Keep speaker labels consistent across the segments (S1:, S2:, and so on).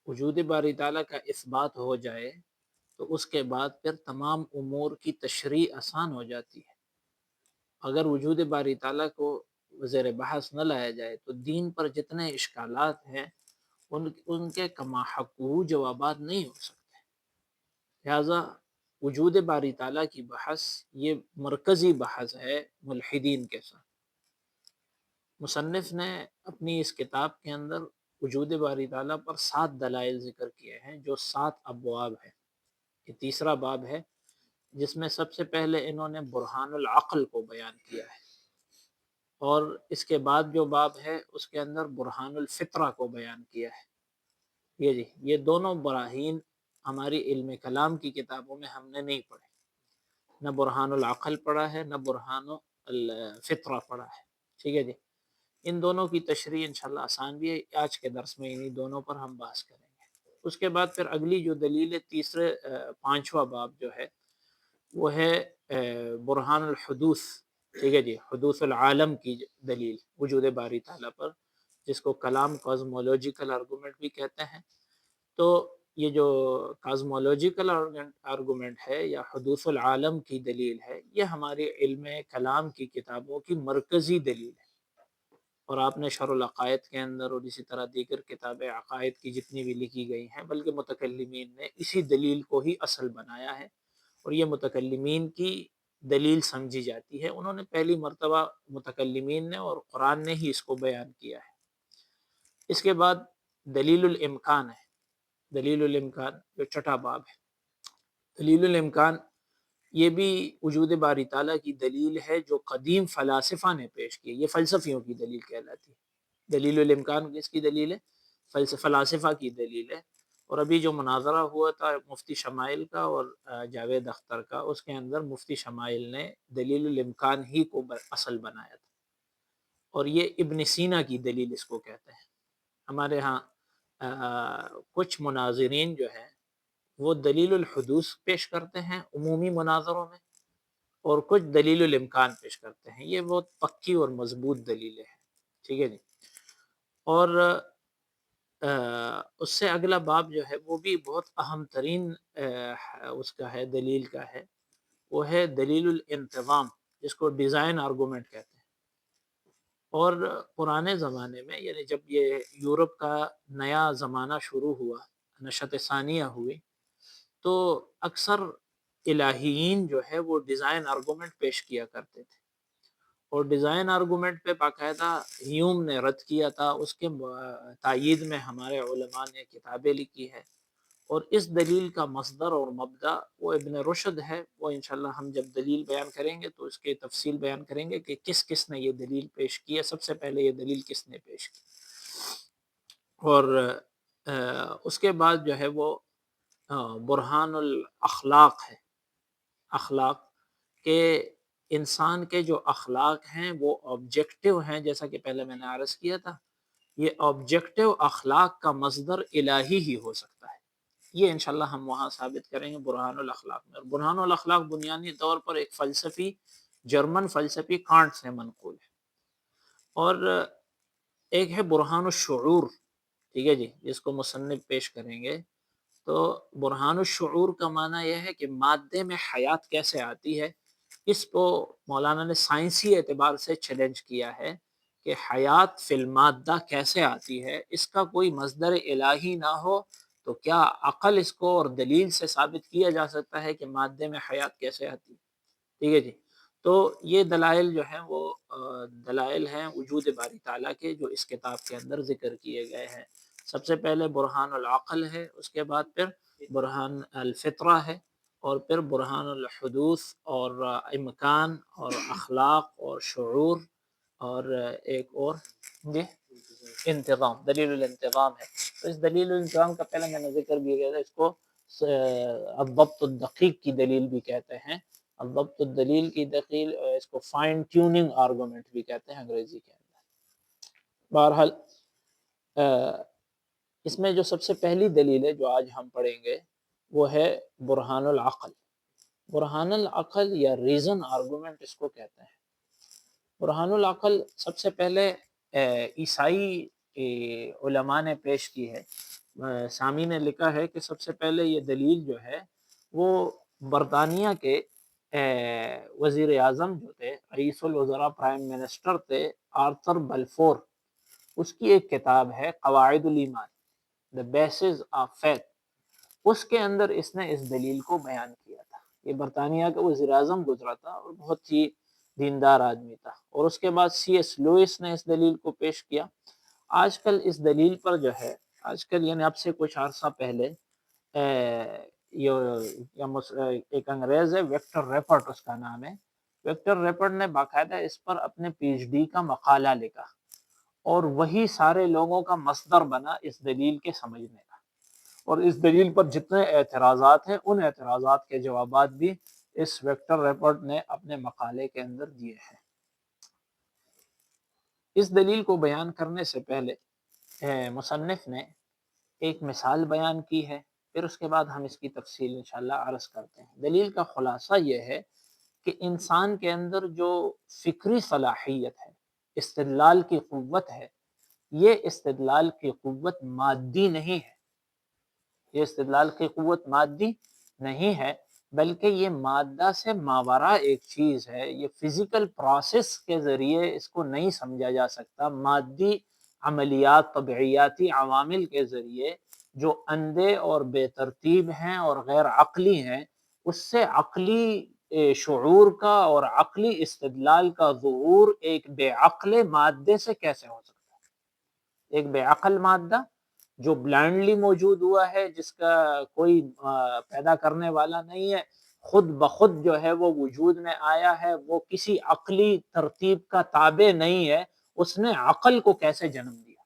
S1: وجود باری تعالیٰ کا اثبات ہو جائے تو اس کے بعد پھر تمام امور کی تشریح آسان ہو جاتی ہے۔ اگر وجود باری تعالیٰ کو زیر بحث نہ لایا جائے تو دین پر جتنے اشکالات ہیں ان کے کما حقہ جوابات نہیں ہو سکتے۔ لہٰذا وجود باری تعالیٰ کی بحث یہ مرکزی بحث ہے ملحدین کے ساتھ۔ مصنف نے اپنی اس کتاب کے اندر وجود باری تعالیٰ پر 7 دلائل ذکر کیے ہیں جو 7 ابواب ہیں۔ یہ تیسرا باب ہے جس میں سب سے پہلے انہوں نے برہان العقل کو بیان کیا ہے، اور اس کے بعد جو باب ہے اس کے اندر برہان الفطرہ کو بیان کیا ہے۔ یہ دونوں براہین ہماری علم کلام کی کتابوں میں ہم نے نہیں پڑھے، نہ برہان العقل پڑھا ہے نہ برہان الفطرہ پڑھا ہے۔ ٹھیک ہے جی، ان دونوں کی تشریح انشاءاللہ آسان بھی ہے، آج کے درس میں انہی دونوں پر ہم بحث کریں گے۔ اس کے بعد پھر اگلی جو دلیل ہے، تیسرے پانچواں باب جو ہے وہ ہے برہان الحدوث۔ ٹھیک ہے جی، حدوث العالم کی دلیل وجود باری تعالیٰ پر، جس کو کلام کازمولوجیکل آرگومنٹ بھی کہتے ہیں۔ تو یہ جو کازمولوجیکل آرگومنٹ ہے یا حدوث العالم کی دلیل ہے، یہ ہماری علم کلام کی کتابوں کی مرکزی دلیل ہے، اور آپ نے شرح العقائد کے اندر اور اسی طرح دیگر کتاب عقائد کی جتنی بھی لکھی گئی ہیں، بلکہ متکلمین نے اسی دلیل کو ہی اصل بنایا ہے، اور یہ متکلمین کی دلیل سمجھی جاتی ہے۔ انہوں نے پہلی مرتبہ متکلمین نے اور قرآن نے ہی اس کو بیان کیا ہے۔ اس کے بعد دلیل الامکان ہے۔ دلیل الامکان جو چھٹا باب ہے، دلیل الامکان یہ بھی وجود باری تعالیٰ کی دلیل ہے جو قدیم فلاسفہ نے پیش کی، یہ فلسفیوں کی دلیل کہلاتی ہے۔ دلیل الامکان کس کی دلیل ہے؟ فلاسفہ کی دلیل ہے۔ اور ابھی جو مناظرہ ہوا تھا مفتی شمائل کا اور جاوید اختر کا، اس کے اندر مفتی شمائل نے دلیل الامکان ہی کو اصل بنایا تھا، اور یہ ابن سینا کی دلیل اس کو کہتے ہیں۔ ہمارے ہاں کچھ مناظرین جو ہیں وہ دلیل الحدوث پیش کرتے ہیں عمومی مناظروں میں، اور کچھ دلیل الامکان پیش کرتے ہیں۔ یہ بہت پکی اور مضبوط دلیلیں ہیں۔ ٹھیک ہے جی، اور اس سے اگلا باب جو ہے وہ بھی بہت اہم ترین اس کا ہے، دلیل کا ہے، وہ ہے دلیل الانتظام، جس کو ڈیزائن آرگومنٹ کہتے ہیں۔ اور پرانے زمانے میں، یعنی جب یہ یورپ کا نیا زمانہ شروع ہوا، نشأت ثانیہ ہوئی، تو اکثر الہیین جو ہے وہ ڈیزائن آرگومنٹ پیش کیا کرتے تھے، اور ڈیزائن آرگومنٹ پہ باقاعدہ ہیوم نے رد کیا تھا، اس کے تائید میں ہمارے علماء نے کتابیں لکھی ہے، اور اس دلیل کا مصدر اور مبدا وہ ابن رشد ہے۔ وہ انشاءاللہ ہم جب دلیل بیان کریں گے تو اس کے تفصیل بیان کریں گے کہ کس کس نے یہ دلیل پیش کی ہے، سب سے پہلے یہ دلیل کس نے پیش کی۔ اور اس کے بعد جو ہے وہ برہان الاخلاق ہے۔ اخلاق کے انسان کے جو اخلاق ہیں وہ آبجیکٹو ہیں، جیسا کہ پہلے میں نے عرض کیا تھا، یہ آبجیکٹو اخلاق کا مصدر الہی ہی ہو سکتا ہے۔ یہ انشاءاللہ ہم وہاں ثابت کریں گے برہان الاخلاق میں۔ اور برہان الاخلاق بنیادی طور پر ایک فلسفی، جرمن فلسفی کانٹ سے منقول ہے۔ اور ایک ہے برہان الشعور، ٹھیک ہے جی، جس کو مصنف پیش کریں گے۔ تو برہان الشعور کا معنی یہ ہے کہ مادے میں حیات کیسے آتی ہے۔ اس کو مولانا نے سائنسی اعتبار سے چیلنج کیا ہے کہ حیات فی المادہ کیسے آتی ہے، اس کا کوئی مصدر الہی نہ ہو تو کیا عقل اس کو اور دلیل سے ثابت کیا جا سکتا ہے کہ مادے میں حیات کیسے آتی ہے۔ ٹھیک ہے جی، تو یہ دلائل جو ہیں وہ دلائل ہیں وجود باری تعالیٰ کے، جو اس کتاب کے اندر ذکر کیے گئے ہیں۔ سب سے پہلے برہان العقل ہے، اس کے بعد پھر برہان الفطرہ ہے، اور پھر برہان الحدوث اور امکان اور اخلاق اور شعور، اور ایک اور جی انتظام، دلیل الانتظام ہے۔ تو اس دلیل الانتظام کا پہلے میں نے ذکر بھی کیا تھا، اس کو الضبط الدقیق کی دلیل بھی کہتے ہیں۔ الضبط الدلیل کی دلیل، اس کو فائن ٹیوننگ آرگومنٹ بھی کہتے ہیں انگریزی کے اندر۔ بہرحال اس میں جو سب سے پہلی دلیل ہے جو آج ہم پڑھیں گے وہ ہے برہان العقل۔ برہان العقل یا ریزن آرگومنٹ اس کو کہتے ہیں۔ برہان العقل سب سے پہلے عیسائی علماء نے پیش کی ہے، سامی نے لکھا ہے کہ سب سے پہلے یہ دلیل جو ہے وہ برطانیہ کے وزیر اعظم جو تھے، رئیس الوزراء پرائم منسٹر تھے، آرتھر بلفور، اس کی ایک کتاب ہے قواعد الایمان، دا بیسز آف فیتھ، اس کے اندر اس نے اس دلیل کو بیان کیا تھا۔ یہ برطانیہ کا وزیر اعظم گزرا تھا اور بہت ہی دیندار آدمی تھا، اور اس کے بعد سی ایس لوئس نے اس دلیل کو پیش کیا۔ آج کل اس دلیل پر جو ہے، آج کل یعنی اب سے کچھ عرصہ پہلے ایک انگریز ہے ویکٹر ریپرٹ، اس کا نام ہے، ویکٹر ریپرٹ نے باقاعدہ اس پر اپنے پی ایچ ڈی کا مقالہ لکھا، اور وہی سارے لوگوں کا مصدر بنا اس دلیل کے سمجھنے کا، اور اس دلیل پر جتنے اعتراضات ہیں ان اعتراضات کے جوابات بھی اس ویکٹر ریپرٹ نے اپنے مقالے کے اندر دیے ہیں۔ اس دلیل کو بیان کرنے سے پہلے مصنف نے ایک مثال بیان کی ہے، پھر اس کے بعد ہم اس کی تفصیل انشاءاللہ عرض کرتے ہیں۔ دلیل کا خلاصہ یہ ہے کہ انسان کے اندر جو فکری صلاحیت ہے، استدلال کی قوت ہے، یہ استدلال کی قوت مادی نہیں ہے، یہ استدلال کی قوت مادی نہیں ہے، بلکہ یہ مادہ سے ماورا ایک چیز ہے، یہ فزیکل پروسیس کے ذریعے اس کو نہیں سمجھا جا سکتا، مادی عملیات، طبعیاتی عوامل کے ذریعے جو اندھے اور بے ترتیب ہیں اور غیر عقلی ہیں، اس سے عقلی شعور کا اور عقلی استدلال کا ظہور ایک بے عقل مادے سے کیسے ہو سکتا ہے؟ ایک بے عقل مادہ جو بلائنڈلی موجود ہوا ہے، جس کا کوئی پیدا کرنے والا نہیں ہے، خود بخود جو ہے وہ وجود میں آیا ہے، وہ کسی عقلی ترتیب کا تابع نہیں ہے، اس نے عقل کو کیسے جنم دیا؟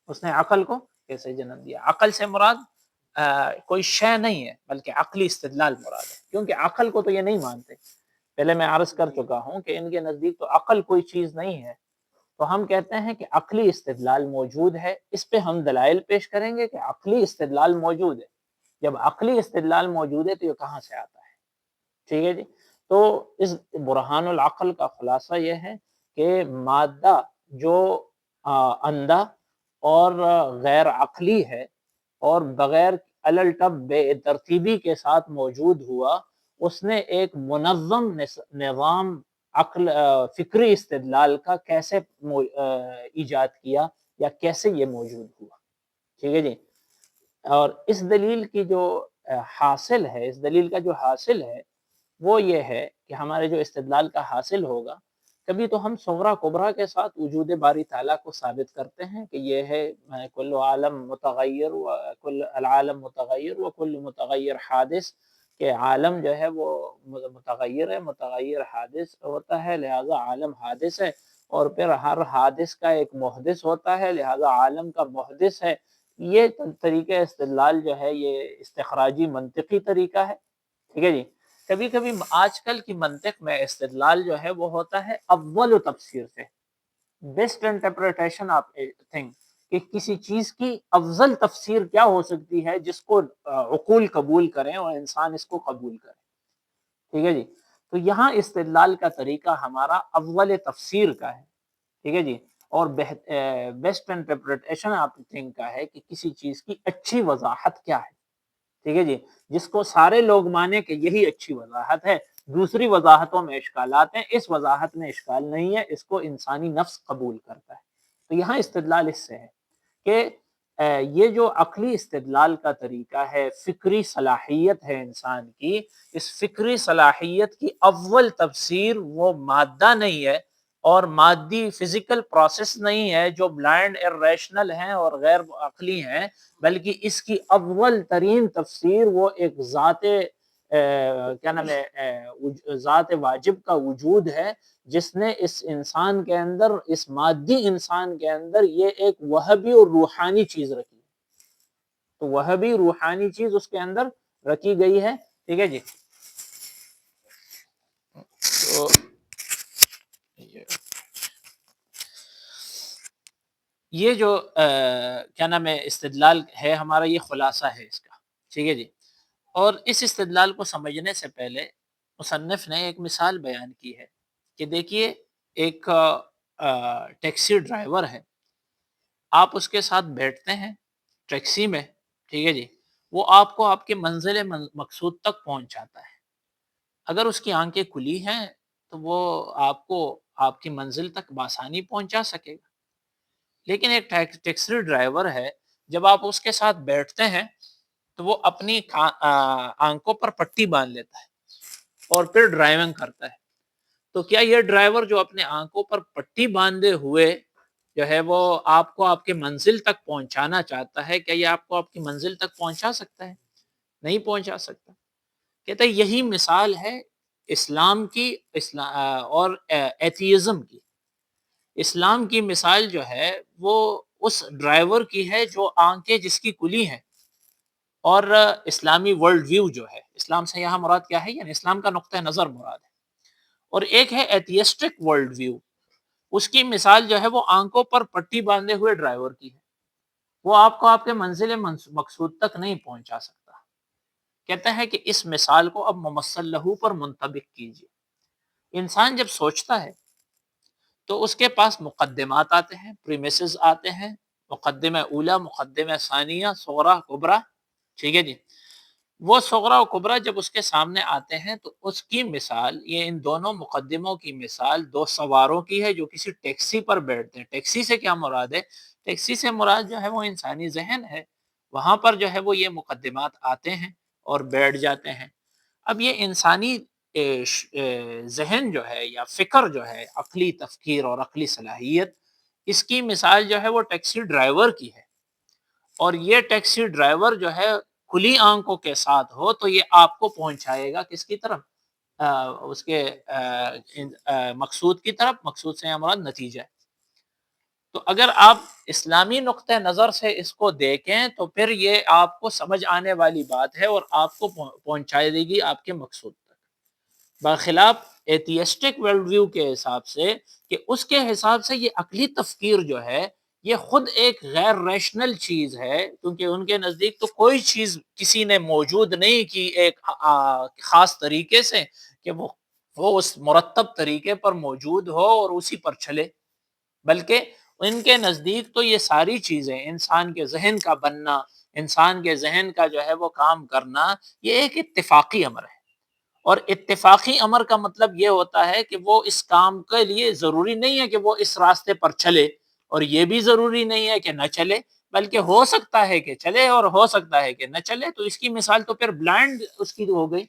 S1: اس نے عقل کو کیسے جنم دیا؟ عقل سے مراد کوئی شے نہیں ہے، بلکہ عقلی استدلال مراد ہے، کیونکہ عقل کو تو یہ نہیں مانتے۔ پہلے میں عرض کر چکا ہوں کہ ان کے نزدیک تو عقل کوئی چیز نہیں ہے، تو ہم کہتے ہیں کہ عقلی استدلال موجود ہے، اس پہ ہم دلائل پیش کریں گے کہ عقلی استدلال موجود ہے۔ جب عقلی استدلال موجود ہے تو یہ کہاں سے آتا ہے؟ ٹھیک ہے جی۔ تو اس برہان العقل کا خلاصہ یہ ہے کہ مادہ جو اندھا اور غیر عقلی ہے اور بغیر الٹب بے ترتیبی کے ساتھ موجود ہوا، اس نے ایک منظم نظام عقل فکری استدلال کا کیسے ایجاد کیا یا کیسے یہ موجود ہوا؟ ٹھیک ہے جی۔ اور اس دلیل کی جو حاصل ہے، اس دلیل کا جو حاصل ہے وہ یہ ہے کہ ہمارے جو استدلال کا حاصل ہوگا، کبھی تو ہم صغرا کبرا کے ساتھ وجود باری تعالیٰ کو ثابت کرتے ہیں کہ یہ ہے کل عالم متغیر و کل العالم متغیر و کل متغیر حادث، کہ عالم جو ہے وہ متغیر ہے، متغیر حادث ہوتا ہے، لہذا عالم حادث ہے، اور پھر ہر حادث کا ایک محدث ہوتا ہے، لہذا عالم کا محدث ہے۔ یہ طریقہ استدلال جو ہے یہ استخراجی منطقی طریقہ ہے، ٹھیک ہے جی۔ کبھی کبھی آج کل کی منطق میں استدلال جو ہے وہ ہوتا ہے اول تفسیر سے، best interpretation of a thing, کہ کسی چیز کی افضل تفسیر کیا ہو سکتی ہے جس کو عقول قبول کریں اور انسان اس کو قبول کرے، ٹھیک ہے جی۔ تو یہاں استدلال کا طریقہ ہمارا اول تفسیر کا ہے، ٹھیک ہے جی، اور بیسٹ انٹرپریٹیشن آف تھنگ کا ہے کہ کسی چیز کی اچھی وضاحت کیا ہے، ٹھیک ہے جی، جس کو سارے لوگ مانے کہ یہی اچھی وضاحت ہے، دوسری وضاحتوں میں اشکالات ہیں، اس وضاحت میں اشکال نہیں ہے، اس کو انسانی نفس قبول کرتا ہے۔ تو یہاں استدلال اس سے ہے کہ یہ جو عقلی استدلال کا طریقہ ہے، فکری صلاحیت ہے انسان کی، اس فکری صلاحیت کی اول تفسیر وہ مادہ نہیں ہے اور مادی فزیکل پروسیس نہیں ہے جو بلائنڈ ارریشنل ہیں اور غیر عقلی ہیں، بلکہ اس کی اول ترین تفسیر وہ ایک ذات کیا نام ہے، ذات واجب کا وجود ہے، جس نے اس انسان کے اندر، اس مادی انسان کے اندر یہ ایک وہبی اور روحانی چیز رکھی ہے، تو وہبی روحانی چیز اس کے اندر رکھی گئی ہے، ٹھیک ہے جی۔ تو یہ جو کیا نام ہے استدلال ہے ہمارا، یہ خلاصہ ہے اس کا، ٹھیک ہے جی۔ اور اس استدلال کو سمجھنے سے پہلے مصنف نے ایک مثال بیان کی ہے کہ دیکھیے ایک ٹیکسی ڈرائیور ہے، آپ اس کے ساتھ بیٹھتے ہیں، ٹیکسی میں، ٹھیک ہے جی، وہ آپ کو آپ کے منزل مقصود تک پہنچاتا ہے۔ اگر اس کی آنکھیں کھلی ہیں تو وہ آپ کو آپ کی منزل تک بآسانی پہنچا سکے گا۔ لیکن ایک ٹیکسی ڈرائیور ہے، جب آپ اس کے ساتھ بیٹھتے ہیں تو وہ اپنی آنکھوں پر پٹی باندھ لیتا ہے اور پھر ڈرائیونگ کرتا ہے۔ تو کیا یہ ڈرائیور جو اپنے آنکھوں پر پٹی باندھے ہوئے جو ہے وہ آپ کو آپ کے منزل تک پہنچانا چاہتا ہے، کیا یہ آپ کو آپ کی منزل تک پہنچا سکتا ہے؟ نہیں پہنچا سکتا۔ کہتا ہے یہی مثال ہے اسلام کی اور ایتھیزم کی۔ اسلام کی مثال جو ہے وہ اس ڈرائیور کی ہے جو آنکھیں جس کی کھلی ہیں، اور اسلامی ورلڈ ویو جو ہے، اسلام سے یہاں مراد کیا ہے، یعنی اسلام کا نقطہ نظر مراد ہے، اور ایک ہے ایتھیسٹک ورلڈ ویو، اس کی مثال جو ہے وہ آنکھوں پر پٹی باندھے ہوئے ڈرائیور کی ہے، وہ آپ کو آپ کے منزل مقصود تک نہیں پہنچا سکتا۔ کہتا ہے کہ اس مثال کو اب ممثل لہو پر منطبق کیجیے۔ انسان جب سوچتا ہے تو اس کے پاس مقدمات آتے ہیں، پریمیسز آتے ہیں، مقدمہ اولا، مقدمہ ثانیہ، صغرا کبرا، ٹھیک ہے جی۔ وہ صغرا و کبرا جب اس کے سامنے آتے ہیں تو اس کی مثال، یہ ان دونوں مقدموں کی مثال دو سواروں کی ہے جو کسی ٹیکسی پر بیٹھتے ہیں۔ ٹیکسی سے کیا مراد ہے؟ ٹیکسی سے مراد جو ہے وہ انسانی ذہن ہے، وہاں پر جو ہے وہ یہ مقدمات آتے ہیں اور بیٹھ جاتے ہیں۔ اب یہ انسانی ذہن جو ہے یا فکر جو ہے، عقلی تفکیر اور عقلی صلاحیت، اس کی مثال جو ہے وہ ٹیکسی ڈرائیور کی ہے، اور یہ ٹیکسی ڈرائیور جو ہے کھلی آنکھوں کے ساتھ ہو تو یہ آپ کو پہنچائے گا کس کی طرف؟ اس کے مقصود کی طرف۔ مقصود سے مراد نتیجہ ہے۔ تو اگر آپ اسلامی نقطہ نظر سے اس کو دیکھیں تو پھر یہ آپ کو سمجھ آنے والی بات ہے اور آپ کو پہنچائے دے گی آپ کے مقصود تک، برخلاف ایتھیسٹک ورلڈ ویو کے حساب سے، کہ اس کے حساب سے یہ عقلی تفکیر جو ہے یہ خود ایک غیر ریشنل چیز ہے، کیونکہ ان کے نزدیک تو کوئی چیز کسی نے موجود نہیں کی ایک خاص طریقے سے کہ وہ اس مرتب طریقے پر موجود ہو اور اسی پر چلے، بلکہ ان کے نزدیک تو یہ ساری چیزیں، انسان کے ذہن کا بننا، انسان کے ذہن کا جو ہے وہ کام کرنا، یہ ایک اتفاقی امر ہے، اور اتفاقی امر کا مطلب یہ ہوتا ہے کہ وہ اس کام کے لیے ضروری نہیں ہے کہ وہ اس راستے پر چلے، اور یہ بھی ضروری نہیں ہے کہ نہ چلے، بلکہ ہو سکتا ہے کہ چلے اور ہو سکتا ہے کہ نہ چلے۔ تو اس کی مثال تو پھر بلائنڈ اس کی ہو گئی،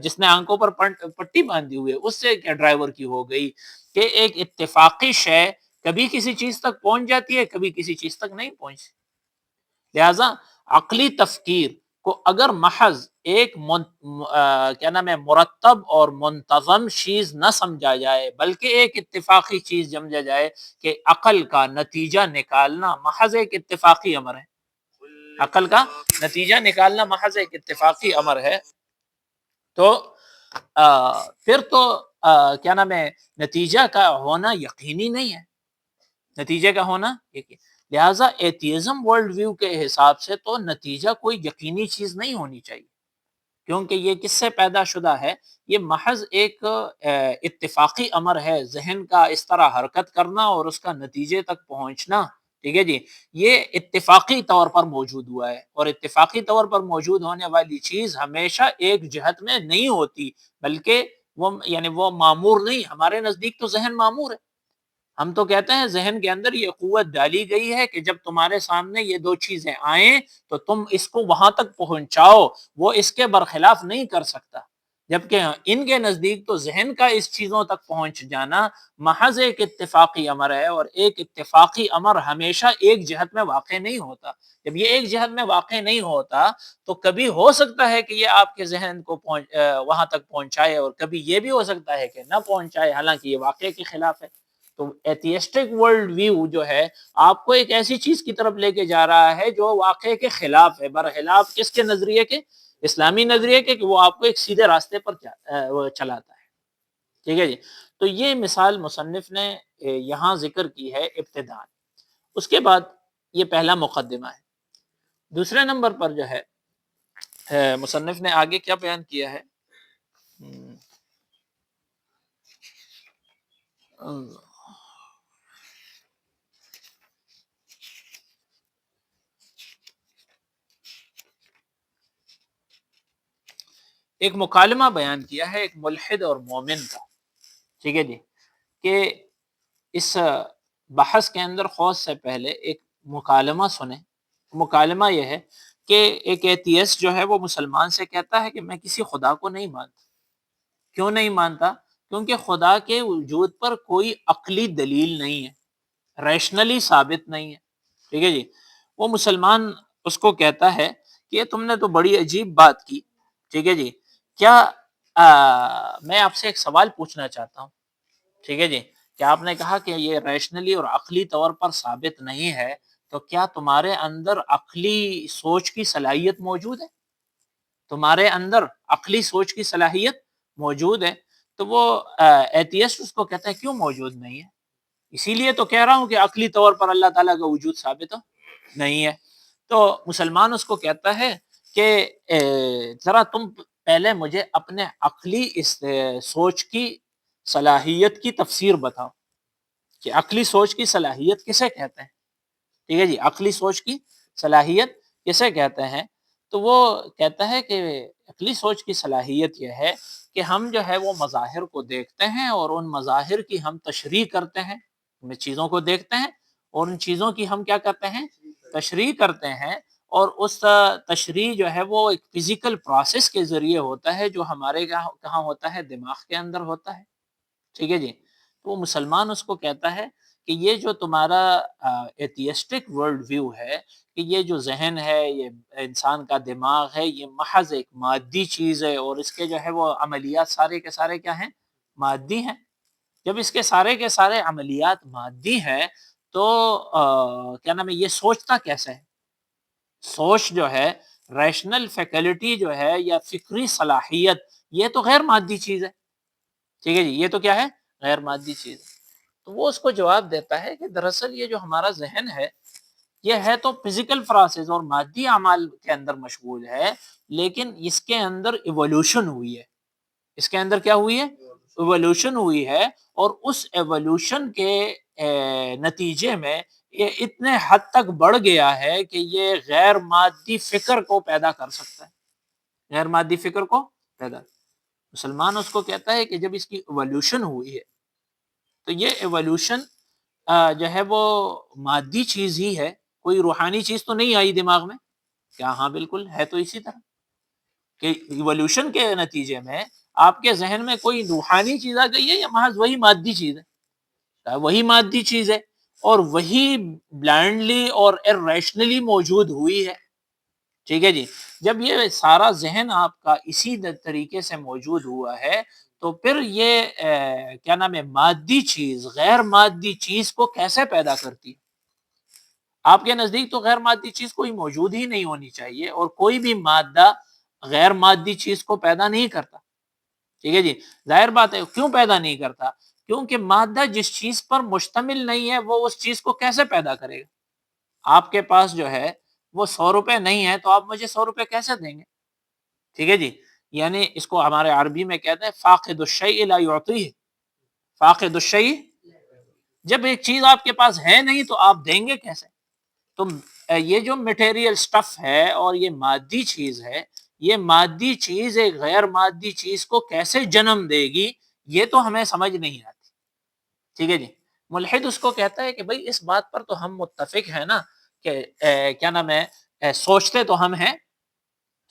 S1: جس نے آنکھوں پر پٹی باندھی ہوئی ہے، اس سے کیا ڈرائیور کی ہو گئی، کہ ایک اتفاقی شے کبھی کسی چیز تک پہنچ جاتی ہے، کبھی کسی چیز تک نہیں پہنچتی۔ لہذا عقلی تفکیر کو اگر محض ایک کیا نام ہے مرتب اور منتظم چیز نہ سمجھا جائے، بلکہ ایک اتفاقی چیز سمجھا جائے کہ عقل کا نتیجہ نکالنا محض ایک اتفاقی امر ہے، عقل کا نتیجہ نکالنا محض ایک اتفاقی امر ہے، تو پھر تو کیا نام ہے نتیجہ کا ہونا یقینی نہیں ہے، نتیجے کا ہونا یقین۔ لہٰذا ایتھیزم ورلڈ ویو کے حساب سے تو نتیجہ کوئی یقینی چیز نہیں ہونی چاہیے، کیونکہ یہ کس سے پیدا شدہ ہے؟ یہ محض ایک اتفاقی امر ہے، ذہن کا اس طرح حرکت کرنا اور اس کا نتیجے تک پہنچنا، ٹھیک ہے جی، یہ اتفاقی طور پر موجود ہوا ہے، اور اتفاقی طور پر موجود ہونے والی چیز ہمیشہ ایک جہت میں نہیں ہوتی، بلکہ وہ معمور نہیں۔ ہمارے نزدیک تو ذہن معمور ہے، ہم تو کہتے ہیں ذہن کے اندر یہ قوت ڈالی گئی ہے کہ جب تمہارے سامنے یہ دو چیزیں آئیں تو تم اس کو وہاں تک پہنچاؤ، وہ اس کے برخلاف نہیں کر سکتا، جبکہ ان کے نزدیک تو ذہن کا اس چیزوں تک پہنچ جانا محض ایک اتفاقی امر ہے، اور ایک اتفاقی امر ہمیشہ ایک جہت میں واقع نہیں ہوتا۔ جب یہ ایک جہت میں واقع نہیں ہوتا تو کبھی ہو سکتا ہے کہ یہ آپ کے ذہن کو وہاں تک پہنچائے، اور کبھی یہ بھی ہو سکتا ہے کہ نہ پہنچائے، حالانکہ یہ واقعے کے خلاف ہے۔ تو ایتھیسٹک ورلڈ ویو جو ہے آپ کو ایک ایسی چیز کی طرف لے کے جا رہا ہے جو واقعے کے خلاف ہے، برخلاف کس کے نظریے کے؟ اسلامی نظریے کے، کہ وہ آپ کو ایک سیدھے راستے پر چلاتا ہے، ٹھیک ہے جی۔ تو یہ مثال مصنف نے یہاں ذکر کی ہے ابتداء۔ اس کے بعد یہ پہلا مقدمہ ہے۔ دوسرے نمبر پر جو ہے مصنف نے آگے کیا بیان کیا ہے؟ ایک مکالمہ بیان کیا ہے ایک ملحد اور مومن کا، ٹھیک ہے جی، کہ اس بحث کے اندر خوض سے پہلے ایک مکالمہ سنیں۔ مکالمہ یہ ہے کہ ایک ایتھیسٹ جو ہے وہ مسلمان سے کہتا ہے کہ میں کسی خدا کو نہیں مانتا۔ کیوں نہیں مانتا؟ کیونکہ خدا کے وجود پر کوئی عقلی دلیل نہیں ہے، ریشنلی ثابت نہیں ہے، ٹھیک ہے جی۔ وہ مسلمان اس کو کہتا ہے کہ یہ تم نے تو بڑی عجیب بات کی، ٹھیک ہے جی، کیا میں آپ سے ایک سوال پوچھنا چاہتا ہوں، ٹھیک ہے جی، کہ آپ نے کہا کہ یہ ریشنلی اور عقلی طور پر ثابت نہیں ہے، تو کیا تمہارے اندر عقلی سوچ کی صلاحیت موجود ہے؟ تمہارے اندر عقلی سوچ کی صلاحیت موجود ہے؟ تو وہ ایتھیسٹ اس کو کہتا ہے کیوں موجود نہیں ہے؟ اسی لیے تو کہہ رہا ہوں کہ عقلی طور پر اللہ تعالیٰ کا وجود ثابت نہیں ہے۔ تو مسلمان اس کو کہتا ہے کہ ذرا تم پہلے مجھے اپنے عقلی اس سوچ کی صلاحیت کی تفسیر بتاؤ کہ عقلی سوچ کی صلاحیت کسے کہتے ہیں، ٹھیک ہے جی، عقلی سوچ کی صلاحیت کسے کہتے ہیں؟ تو وہ کہتا ہے کہ عقلی سوچ کی صلاحیت یہ ہے کہ ہم جو ہے وہ مظاہر کو دیکھتے ہیں اور ان مظاہر کی ہم تشریح کرتے ہیں، ہم چیزوں کو دیکھتے ہیں اور ان چیزوں کی ہم کیا کرتے ہیں؟ تشریح کرتے ہیں، اور اس تشریح جو ہے وہ ایک فزیکل پروسیس کے ذریعے ہوتا ہے جو ہمارے کہاں ہوتا ہے؟ دماغ کے اندر ہوتا ہے، ٹھیک ہے جی۔ تو وہ مسلمان اس کو کہتا ہے کہ یہ جو تمہارا ایتھیسٹک ورلڈ ویو ہے کہ یہ جو ذہن ہے، یہ انسان کا دماغ ہے، یہ محض ایک مادی چیز ہے اور اس کے جو ہے وہ عملیات سارے کے سارے کیا ہیں؟ مادی ہیں۔ جب اس کے سارے عملیات مادی ہیں تو کیا نام ہے، یہ سوچتا کیسے ہے؟ سوچ جو ہے، ریشنل فیکلٹی جو ہے یا فکری صلاحیت، یہ تو غیر مادی چیز ہے، ٹھیک ہے جی، یہ تو کیا ہے؟ غیر مادی چیز ہے۔ تو وہ اس کو جواب دیتا ہے کہ دراصل یہ جو ہمارا ذہن ہے یہ ہے تو فزیکل پروسیس اور مادی اعمال کے اندر مشغول ہے، لیکن اس کے اندر ایوولوشن ہوئی ہے۔ اس کے اندر کیا ہوئی ہے؟ ایوولوشن ہوئی ہے، اور اس ایوولوشن کے نتیجے میں یہ اتنے حد تک بڑھ گیا ہے کہ یہ غیر مادی فکر کو پیدا کر سکتا ہے، غیر مادی فکر کو پیدا۔ مسلمان اس کو کہتا ہے کہ جب اس کی ایوولوشن ہوئی ہے تو یہ ایوولوشن جو ہے وہ مادی چیز ہی ہے، کوئی روحانی چیز تو نہیں آئی دماغ میں؟ کیا ہاں بالکل ہے، تو اسی طرح کہ ایوولوشن کے نتیجے میں آپ کے ذہن میں کوئی روحانی چیز آ گئی ہے یا محض وہی مادی چیز ہے؟ وہی مادی چیز ہے، اور وہی بلائنڈلی اور ارریشنلی موجود ہوئی ہے، ٹھیک ہے جی۔ جب یہ سارا ذہن آپ کا اسی طریقے سے موجود ہوا ہے تو پھر یہ کیا نام ہے، مادی چیز غیر مادی چیز کو کیسے پیدا کرتی ہے؟ آپ کے نزدیک تو غیر مادی چیز کوئی موجود ہی نہیں ہونی چاہیے، اور کوئی بھی مادہ غیر مادی چیز کو پیدا نہیں کرتا، ٹھیک ہے جی۔ ظاہر بات ہے کیوں پیدا نہیں کرتا؟ کیونکہ مادہ جس چیز پر مشتمل نہیں ہے وہ اس چیز کو کیسے پیدا کرے گا؟ آپ کے پاس جو ہے وہ 100 روپے نہیں ہے تو آپ مجھے 100 روپے کیسے دیں گے؟ ٹھیک ہے جی، یعنی اس کو ہمارے عربی میں کہتے ہیں فاقد الشیء لا یعطیہ، فاقد الشیء، جب ایک چیز آپ کے پاس ہے نہیں تو آپ دیں گے کیسے؟ تو یہ جو مٹیریل سٹف ہے اور یہ مادی چیز ہے، یہ مادی چیز ایک غیر مادی چیز کو کیسے جنم دے گی، یہ تو ہمیں سمجھ نہیں آتی، ٹھیک ہے جی۔ ملحد اس کو کہتا ہے کہ بھئی اس بات پر تو ہم متفق ہیں نا کہ کیا نام ہے، سوچتے تو ہم ہیں،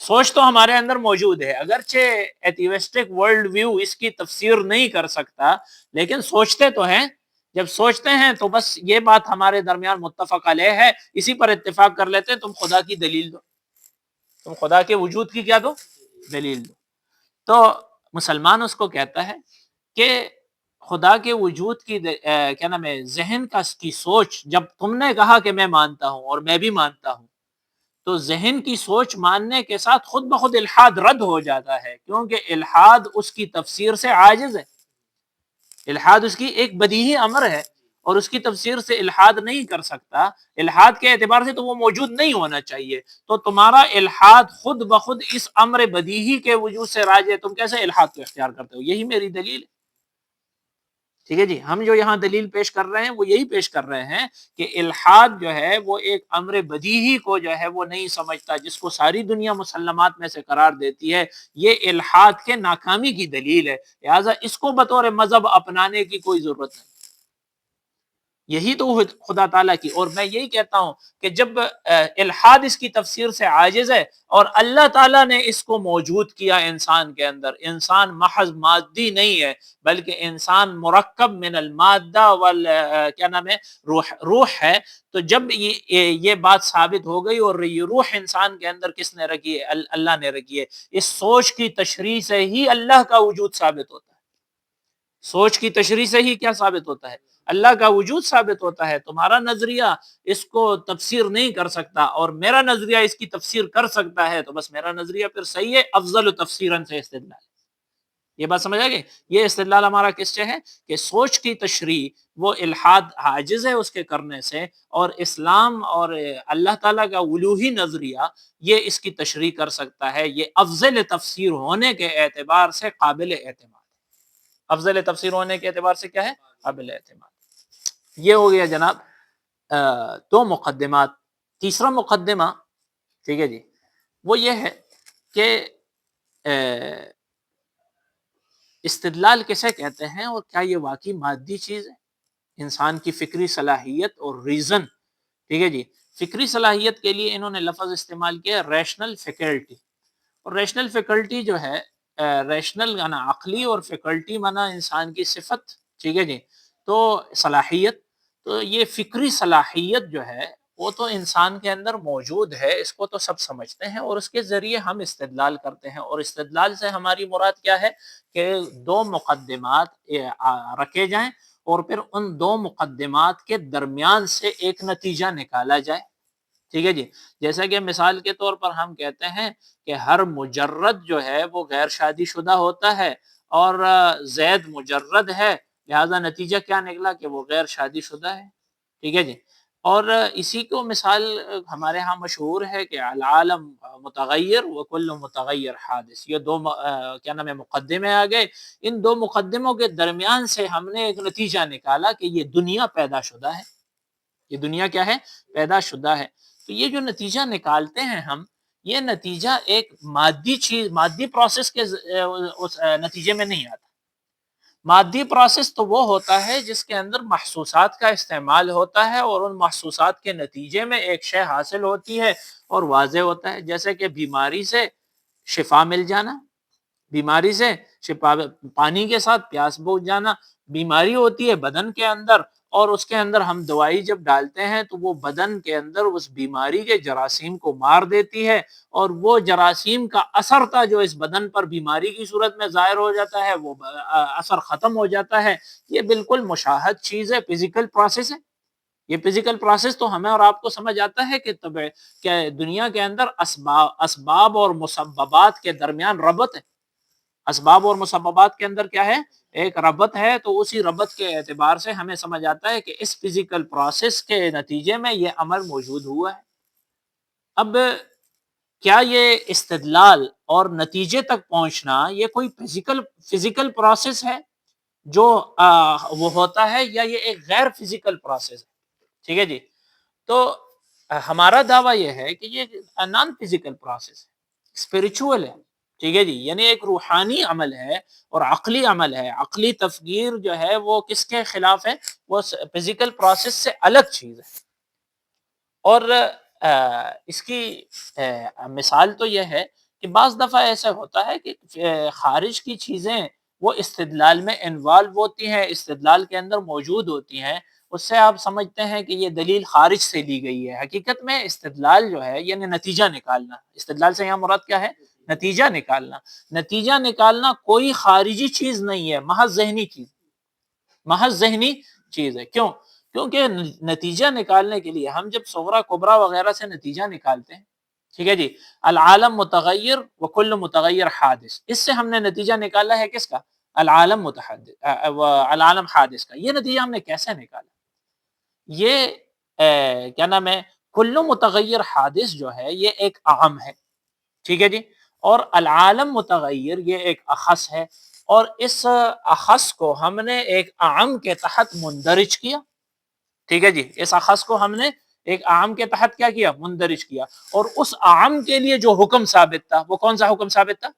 S1: سوچ تو ہمارے اندر موجود ہے، اگرچہ ایتھیسٹک ورلڈ ویو اس کی تفسیر نہیں کر سکتا، لیکن سوچتے تو ہیں۔ جب سوچتے ہیں تو بس یہ بات ہمارے درمیان متفق علیہ ہے، اسی پر اتفاق کر لیتے ہیں، تم خدا کی دلیل دو، تم خدا کے وجود کی کیا دو؟ دلیل دو۔ تو مسلمان اس کو کہتا ہے کہ خدا کے وجود کی کیا نام ہے، ذہن کی سوچ، جب تم نے کہا کہ میں مانتا ہوں اور میں بھی مانتا ہوں، تو ذہن کی سوچ ماننے کے ساتھ خود بخود الحاد رد ہو جاتا ہے، کیونکہ الحاد اس کی تفسیر سے عاجز ہے، الحاد اس کی ایک بدیہی امر ہے اور اس کی تفسیر سے الحاد نہیں کر سکتا، الحاد کے اعتبار سے تو وہ موجود نہیں ہونا چاہیے، تو تمہارا الحاد خود بخود اس امر بدیہی کے وجود سے راج ہے، تم کیسے الحاد کو اختیار کرتے ہو؟ یہی میری دلیل ہے، ٹھیک ہے جی، ہم جو یہاں دلیل پیش کر رہے ہیں وہ یہی پیش کر رہے ہیں کہ الحاد جو ہے وہ ایک امر بدیہی کو جو ہے وہ نہیں سمجھتا، جس کو ساری دنیا مسلمات میں سے قرار دیتی ہے، یہ الحاد کے ناکامی کی دلیل ہے، لہٰذا اس کو بطور مذہب اپنانے کی کوئی ضرورت نہیں۔ یہی تو خدا تعالیٰ کی، اور میں یہی کہتا ہوں کہ جب الحاد اس کی تفسیر سے عاجز ہے اور اللہ تعالیٰ نے اس کو موجود کیا انسان کے اندر، انسان محض مادی نہیں ہے بلکہ انسان مرکب من المادہ وال کیا نام ہے روح ہے، تو جب یہ بات ثابت ہو گئی اور یہ روح انسان کے اندر کس نے رکھی ہے؟ اللہ نے رکھی ہے، اس سوچ کی تشریح سے ہی اللہ کا وجود ثابت ہوتا ہے، سوچ کی تشریح سے ہی کیا ثابت ہوتا ہے؟ اللہ کا وجود ثابت ہوتا ہے۔ تمہارا نظریہ اس کو تفسیر نہیں کر سکتا اور میرا نظریہ اس کی تفسیر کر سکتا ہے، تو بس میرا نظریہ پھر صحیح ہے، افضل تفسیرا سے استدلال۔ یہ بات سمجھ آ گئی؟ یہ استدلال ہمارا کس سے ہے کہ سوچ کی تشریح وہ الحاد عاجز ہے اس کے کرنے سے، اور اسلام اور اللہ تعالیٰ کا الوہی نظریہ یہ اس کی تشریح کر سکتا ہے، یہ افضل تفسیر ہونے کے اعتبار سے قابل اعتماد، افضل تفسیر ہونے کے اعتبار سے کیا ہے؟ قابل اعتماد۔ یہ ہو گیا جناب دو مقدمات۔ تیسرا مقدمہ، ٹھیک ہے جی، وہ یہ ہے کہ استدلال کسے کہتے ہیں اور کیا یہ واقعی مادی چیز ہے؟ انسان کی فکری صلاحیت اور ریزن، ٹھیک ہے جی، فکری صلاحیت کے لیے انہوں نے لفظ استعمال کیا ریشنل فیکلٹی، اور ریشنل فیکلٹی جو ہے، ریشنل مانا عقلی اور فیکلٹی مانا انسان کی صفت، ٹھیک ہے جی، تو صلاحیت، تو یہ فکری صلاحیت جو ہے وہ تو انسان کے اندر موجود ہے، اس کو تو سب سمجھتے ہیں، اور اس کے ذریعے ہم استدلال کرتے ہیں، اور استدلال سے ہماری مراد کیا ہے کہ دو مقدمات رکھے جائیں اور پھر ان دو مقدمات کے درمیان سے ایک نتیجہ نکالا جائے، ٹھیک ہے جی۔ جیسا کہ مثال کے طور پر ہم کہتے ہیں کہ ہر مجرد جو ہے وہ غیر شادی شدہ ہوتا ہے، اور زید مجرد ہے، لہذا نتیجہ کیا نکلا کہ وہ غیر شادی شدہ ہے، ٹھیک ہے جی۔ اور اسی کو مثال ہمارے ہاں مشہور ہے کہ العالم متغیر وکل متغیر حادث، یہ دو کیا نام ہے مقدمے آ گئے، ان دو مقدموں کے درمیان سے ہم نے ایک نتیجہ نکالا کہ یہ دنیا پیدا شدہ ہے، یہ دنیا کیا ہے؟ پیدا شدہ ہے۔ تو یہ جو نتیجہ نکالتے ہیں ہم، یہ نتیجہ ایک مادی چیز، مادی پروسیس کے اس نتیجے میں نہیں آتا۔ مادی پروسیس تو وہ ہوتا ہے جس کے اندر محسوسات کا استعمال ہوتا ہے، اور ان محسوسات کے نتیجے میں ایک شے حاصل ہوتی ہے اور واضح ہوتا ہے، جیسے کہ بیماری سے شفا مل جانا، بیماری سے شفا، پانی کے ساتھ پیاس بجھ جانا، بیماری ہوتی ہے بدن کے اندر، اور اس کے اندر ہم دوائی جب ڈالتے ہیں تو وہ بدن کے اندر اس بیماری کے جراثیم کو مار دیتی ہے، اور وہ جراثیم کا اثر تھا جو اس بدن پر بیماری کی صورت میں ظاہر ہو جاتا ہے، وہ اثر ختم ہو جاتا ہے۔ یہ بالکل مشاہد چیز ہے، فزیکل پروسیس ہے۔ یہ فزیکل پروسیس تو ہمیں اور آپ کو سمجھ آتا ہے کہ دنیا کے اندر اسباب اور مسببات کے درمیان ربط ہے، اسباب اور مسببات کے اندر کیا ہے؟ ایک ربط ہے، تو اسی ربط کے اعتبار سے ہمیں سمجھ آتا ہے کہ اس فزیکل پروسیس کے نتیجے میں یہ عمل موجود ہوا ہے۔ اب کیا یہ استدلال اور نتیجے تک پہنچنا یہ کوئی فزیکل پروسیس ہے جو وہ ہوتا ہے، یا یہ ایک غیر فزیکل پروسیس ہے؟ ٹھیک ہے جی، تو ہمارا دعویٰ یہ ہے کہ یہ نان فزیکل پروسیس ہے، اسپریچول ہے، ٹھیک ہے جی، یعنی ایک روحانی عمل ہے اور عقلی عمل ہے۔ عقلی تفکیر جو ہے وہ کس کے خلاف ہے؟ وہ فزیکل پروسیس سے الگ چیز ہے، اور اس کی مثال تو یہ ہے کہ بعض دفعہ ایسا ہوتا ہے کہ خارج کی چیزیں وہ استدلال میں انوالو ہوتی ہیں، استدلال کے اندر موجود ہوتی ہیں، اس سے آپ سمجھتے ہیں کہ یہ دلیل خارج سے لی گئی ہے۔ حقیقت میں استدلال جو ہے یعنی نتیجہ نکالنا، استدلال سے یہاں مراد کیا ہے؟ نتیجہ نکالنا۔ نتیجہ نکالنا کوئی خارجی چیز نہیں ہے، محض ذہنی چیز، محض ذہنی چیز ہے۔ کیوں؟ کیونکہ نتیجہ نکالنے کے لیے ہم جب صغرا کبرا وغیرہ سے نتیجہ نکالتے ہیں، ٹھیک ہے جی، العالم متغیر وکل متغیر حادث، اس سے ہم نے نتیجہ نکالا ہے کس کا؟ العالم متحدث العالم حادث کا۔ یہ نتیجہ ہم نے کیسے نکالا؟ یہ کیا نام ہے، کل متغیر حادث جو ہے یہ ایک عام ہے، ٹھیک ہے جی، اور العالم متغیر یہ ایک اخص ہے، اور اس اخص کو ہم نے ایک عام کے تحت مندرج کیا. ٹھیک ہے جی, اس اخص کو ہم نے ایک عام کے تحت کیا کیا, مندرج کیا. اور اس عام کے لیے جو حکم ثابت تھا وہ کون سا حکم ثابت تھا؟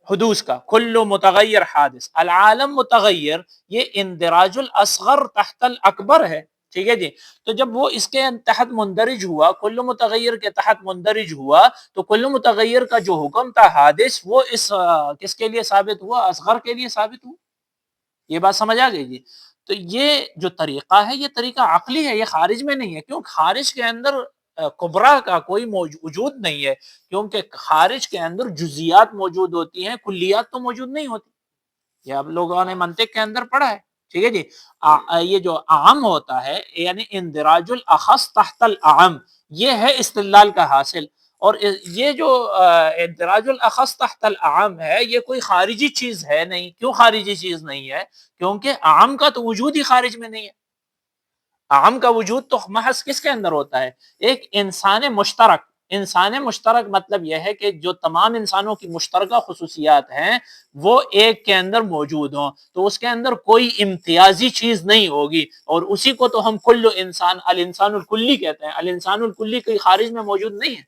S1: حدوث کا. کل متغیر حادث, العالم متغیر, یہ اندراج الاصغر تحت الاکبر ہے. ٹھیک ہے جی. تو جب وہ اس کے تحت مندرج ہوا, کل متغیر کے تحت مندرج ہوا, تو کل متغیر کا جو حکم تھا حادث, وہ اس کس کے لیے ثابت ہوا؟ اصغر کے لیے ثابت ہوا. یہ بات سمجھ آ گئی جی. تو یہ جو طریقہ ہے یہ طریقہ عقلی ہے, یہ خارج میں نہیں ہے. کیوں؟ خارج کے اندر کبرا کا کوئی وجود نہیں ہے, کیونکہ خارج کے اندر جزیات موجود ہوتی ہیں, کلیات تو موجود نہیں ہوتی. یہ آپ لوگوں نے منطق کے اندر پڑھا ہے. ٹھیک ہے جی. یہ جو عام ہوتا ہے یعنی اندراج الاخص تحت العام, یہ ہے استدلال کا حاصل. اور یہ جو اندراج الاخص تحت العام ہے, یہ کوئی خارجی چیز ہے نہیں. کیوں خارجی چیز نہیں ہے؟ کیونکہ عام کا تو وجود ہی خارج میں نہیں ہے. عام کا وجود تو محض کس کے اندر ہوتا ہے؟ ایک انسان مشترک. انسان مشترک مطلب یہ ہے کہ جو تمام انسانوں کی مشترکہ خصوصیات ہیں وہ ایک کے اندر موجود ہوں, تو اس کے اندر کوئی امتیازی چیز نہیں ہوگی. اور اسی کو تو ہم کل انسان, الانسان الکلی کہتے ہیں. الانسان الکلی کوئی خارج میں موجود نہیں ہے.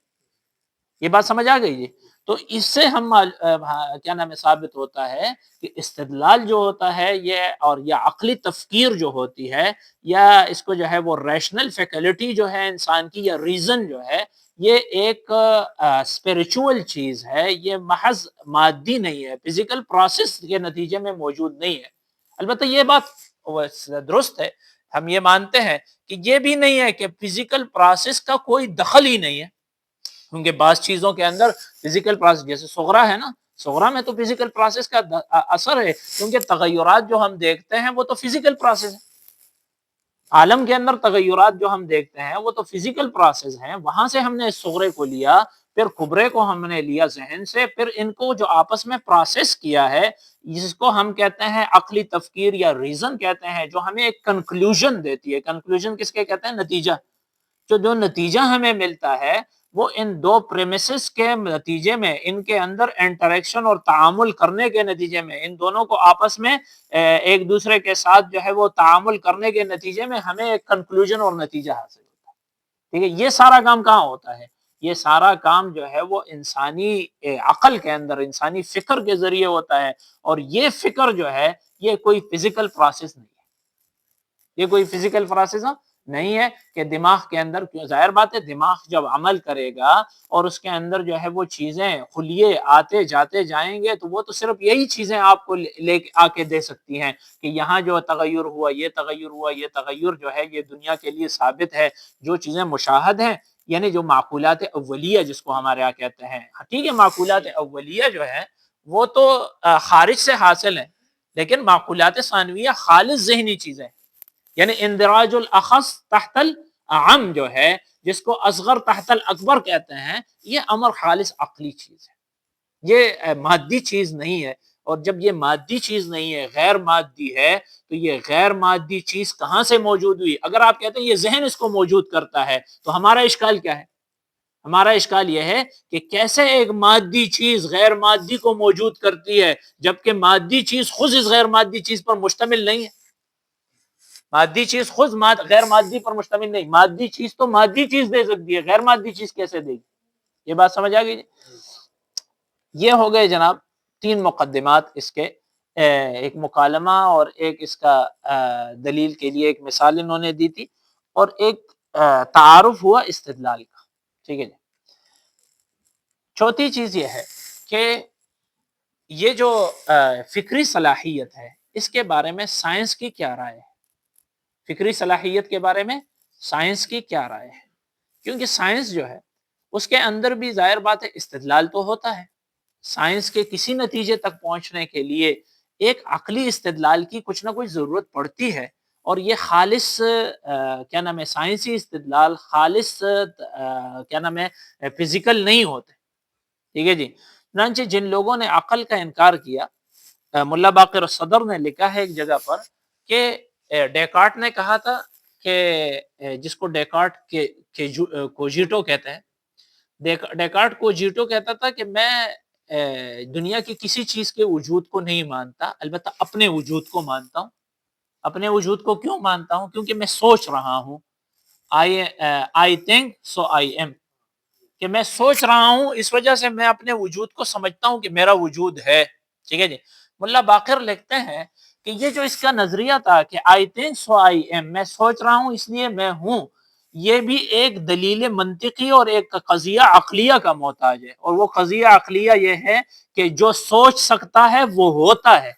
S1: یہ بات سمجھ آ گئی جی. تو اس سے ہم کیا نام ہے ثابت ہوتا ہے کہ استدلال جو ہوتا ہے یہ, اور یہ عقلی تفکیر جو ہوتی ہے, یا اس کو جو ہے وہ ریشنل فیکلٹی جو ہے انسان کی, یا ریزن جو ہے, یہ ایک اسپریچول چیز ہے. یہ محض مادی نہیں ہے, فزیکل پروسیس کے نتیجے میں موجود نہیں ہے. البتہ یہ بات درست ہے, ہم یہ مانتے ہیں کہ یہ بھی نہیں ہے کہ فزیکل پروسیس کا کوئی دخل ہی نہیں ہے. کیونکہ بعض چیزوں کے اندر فزیکل پروسیس, جیسے صغرا ہے نا, صغرا میں تو فزیکل پروسیس کا اثر ہے, کیونکہ تغیرات جو ہم دیکھتے ہیں وہ تو فزیکل پروسیس ہے. عالم کے اندر تغیرات جو ہم دیکھتے ہیں وہ تو فزیکل پروسیس ہیں. وہاں سے ہم نے اس صغرے کو لیا, پھر کبرے کو ہم نے لیا ذہن سے, پھر ان کو جو آپس میں پروسیس کیا ہے, جس کو ہم کہتے ہیں عقلی تفکیر یا ریزن کہتے ہیں, جو ہمیں ایک کنکلوژن دیتی ہے. کنکلوژن کس کے کہتے ہیں؟ نتیجہ. جو نتیجہ ہمیں ملتا ہے وہ ان دو پریمیسز کے نتیجے میں, ان کے اندر انٹریکشن اور تعامل کرنے کے نتیجے میں, ان دونوں کو آپس میں ایک دوسرے کے ساتھ جو ہے وہ تعامل کرنے کے نتیجے میں ہمیں ایک کنکلوژن اور نتیجہ حاصل ہوتا ہے. ٹھیک ہے. یہ سارا کام کہاں ہوتا ہے؟ یہ سارا کام جو ہے وہ انسانی عقل کے اندر, انسانی فکر کے ذریعے ہوتا ہے. اور یہ فکر جو ہے یہ کوئی فزیکل پروسیس نہیں ہے. یہ کوئی فزیکل پروسیس نہیں ہے کہ دماغ کے اندر, ظاہر بات ہے دماغ جب عمل کرے گا اور اس کے اندر جو ہے وہ چیزیں خلیے آتے جاتے جائیں گے, تو وہ تو صرف یہی چیزیں آپ کو لے آ کے دے سکتی ہیں کہ یہاں جو تغیر ہوا, یہ تغیر ہوا, یہ تغیر جو ہے یہ دنیا کے لیے ثابت ہے. جو چیزیں مشاہد ہیں, یعنی جو معقولات اولیہ جس کو ہمارے یہاں کہتے ہیں, ٹھیک ہے, معقولات اولیہ جو ہے وہ تو خارج سے حاصل ہیں, لیکن معقولات ثانویہ خالص ذہنی چیزیں, یعنی اندراج الاخص تحت العام جو ہے, جس کو اصغر تحت الاکبر کہتے ہیں, یہ امر خالص عقلی چیز ہے. یہ مادی چیز نہیں ہے. اور جب یہ مادی چیز نہیں ہے, غیر مادی ہے, تو یہ غیر مادی چیز کہاں سے موجود ہوئی؟ اگر آپ کہتے ہیں یہ ذہن اس کو موجود کرتا ہے, تو ہمارا اشکال کیا ہے؟ ہمارا اشکال یہ ہے کہ کیسے ایک مادی چیز غیر مادی کو موجود کرتی ہے, جبکہ مادی چیز خود اس غیر مادی چیز پر مشتمل نہیں ہے. مادی چیز خود غیر مادی پر مشتمل نہیں. مادی چیز تو مادی چیز دے سکتی ہے, غیر مادی چیز کیسے دے گی؟ یہ بات سمجھ آ گئی. یہ ہو گئے جناب 3 مقدمات اس کے, ایک مکالمہ اور ایک اس کا دلیل کے لیے ایک مثال انہوں نے دی تھی, اور ایک تعارف ہوا استدلال کا. ٹھیک ہے جی. چوتھی چیز یہ ہے کہ یہ جو فکری صلاحیت ہے, اس کے بارے میں سائنس کی کیا رائے ہے؟ فکری صلاحیت کے بارے میں سائنس کی کیا رائے ہے؟ کیونکہ سائنس جو ہے اس کے اندر بھی ظاہر بات ہے استدلال تو ہوتا ہے. سائنس کے کسی نتیجے تک پہنچنے کے لیے ایک عقلی استدلال کی کچھ نہ کچھ ضرورت پڑتی ہے, اور یہ خالص کیا نام ہے سائنسی استدلال خالص کیا نام ہے فزیکل نہیں ہوتے. ٹھیک ہے جی. چنانچہ جن لوگوں نے عقل کا انکار کیا, ملا باقر صدر نے لکھا ہے ایک جگہ پر کہ ڈیکارٹ نے کہا تھا کہ جس کو ڈیکارٹ کوجیٹو کہتے ہیں, ڈیکارٹ کوجیٹو کہتا تھا کہ میں دنیا کی کسی چیز کے وجود کو نہیں مانتا، البتہ اپنے وجود کو مانتا ہوں۔ اپنے وجود کو کیوں مانتا ہوں؟ کیونکہ میں سوچ رہا ہوں۔ I think so I am, کہ میں سوچ رہا ہوں، اس وجہ سے میں اپنے وجود کو سمجھتا ہوں کہ میرا وجود ہے۔ ٹھیک ہے جی۔ ملا باقر لکھتے ہیں کہ یہ جو اس کا نظریہ تھا کہ I think so I am, میں سوچ رہا ہوں اس لیے میں ہوں، یہ بھی ایک دلیل منطقی اور ایک قضیہ عقلیہ کا محتاج ہے، اور وہ قضیہ عقلیہ یہ ہے کہ جو سوچ سکتا ہے وہ ہوتا ہے۔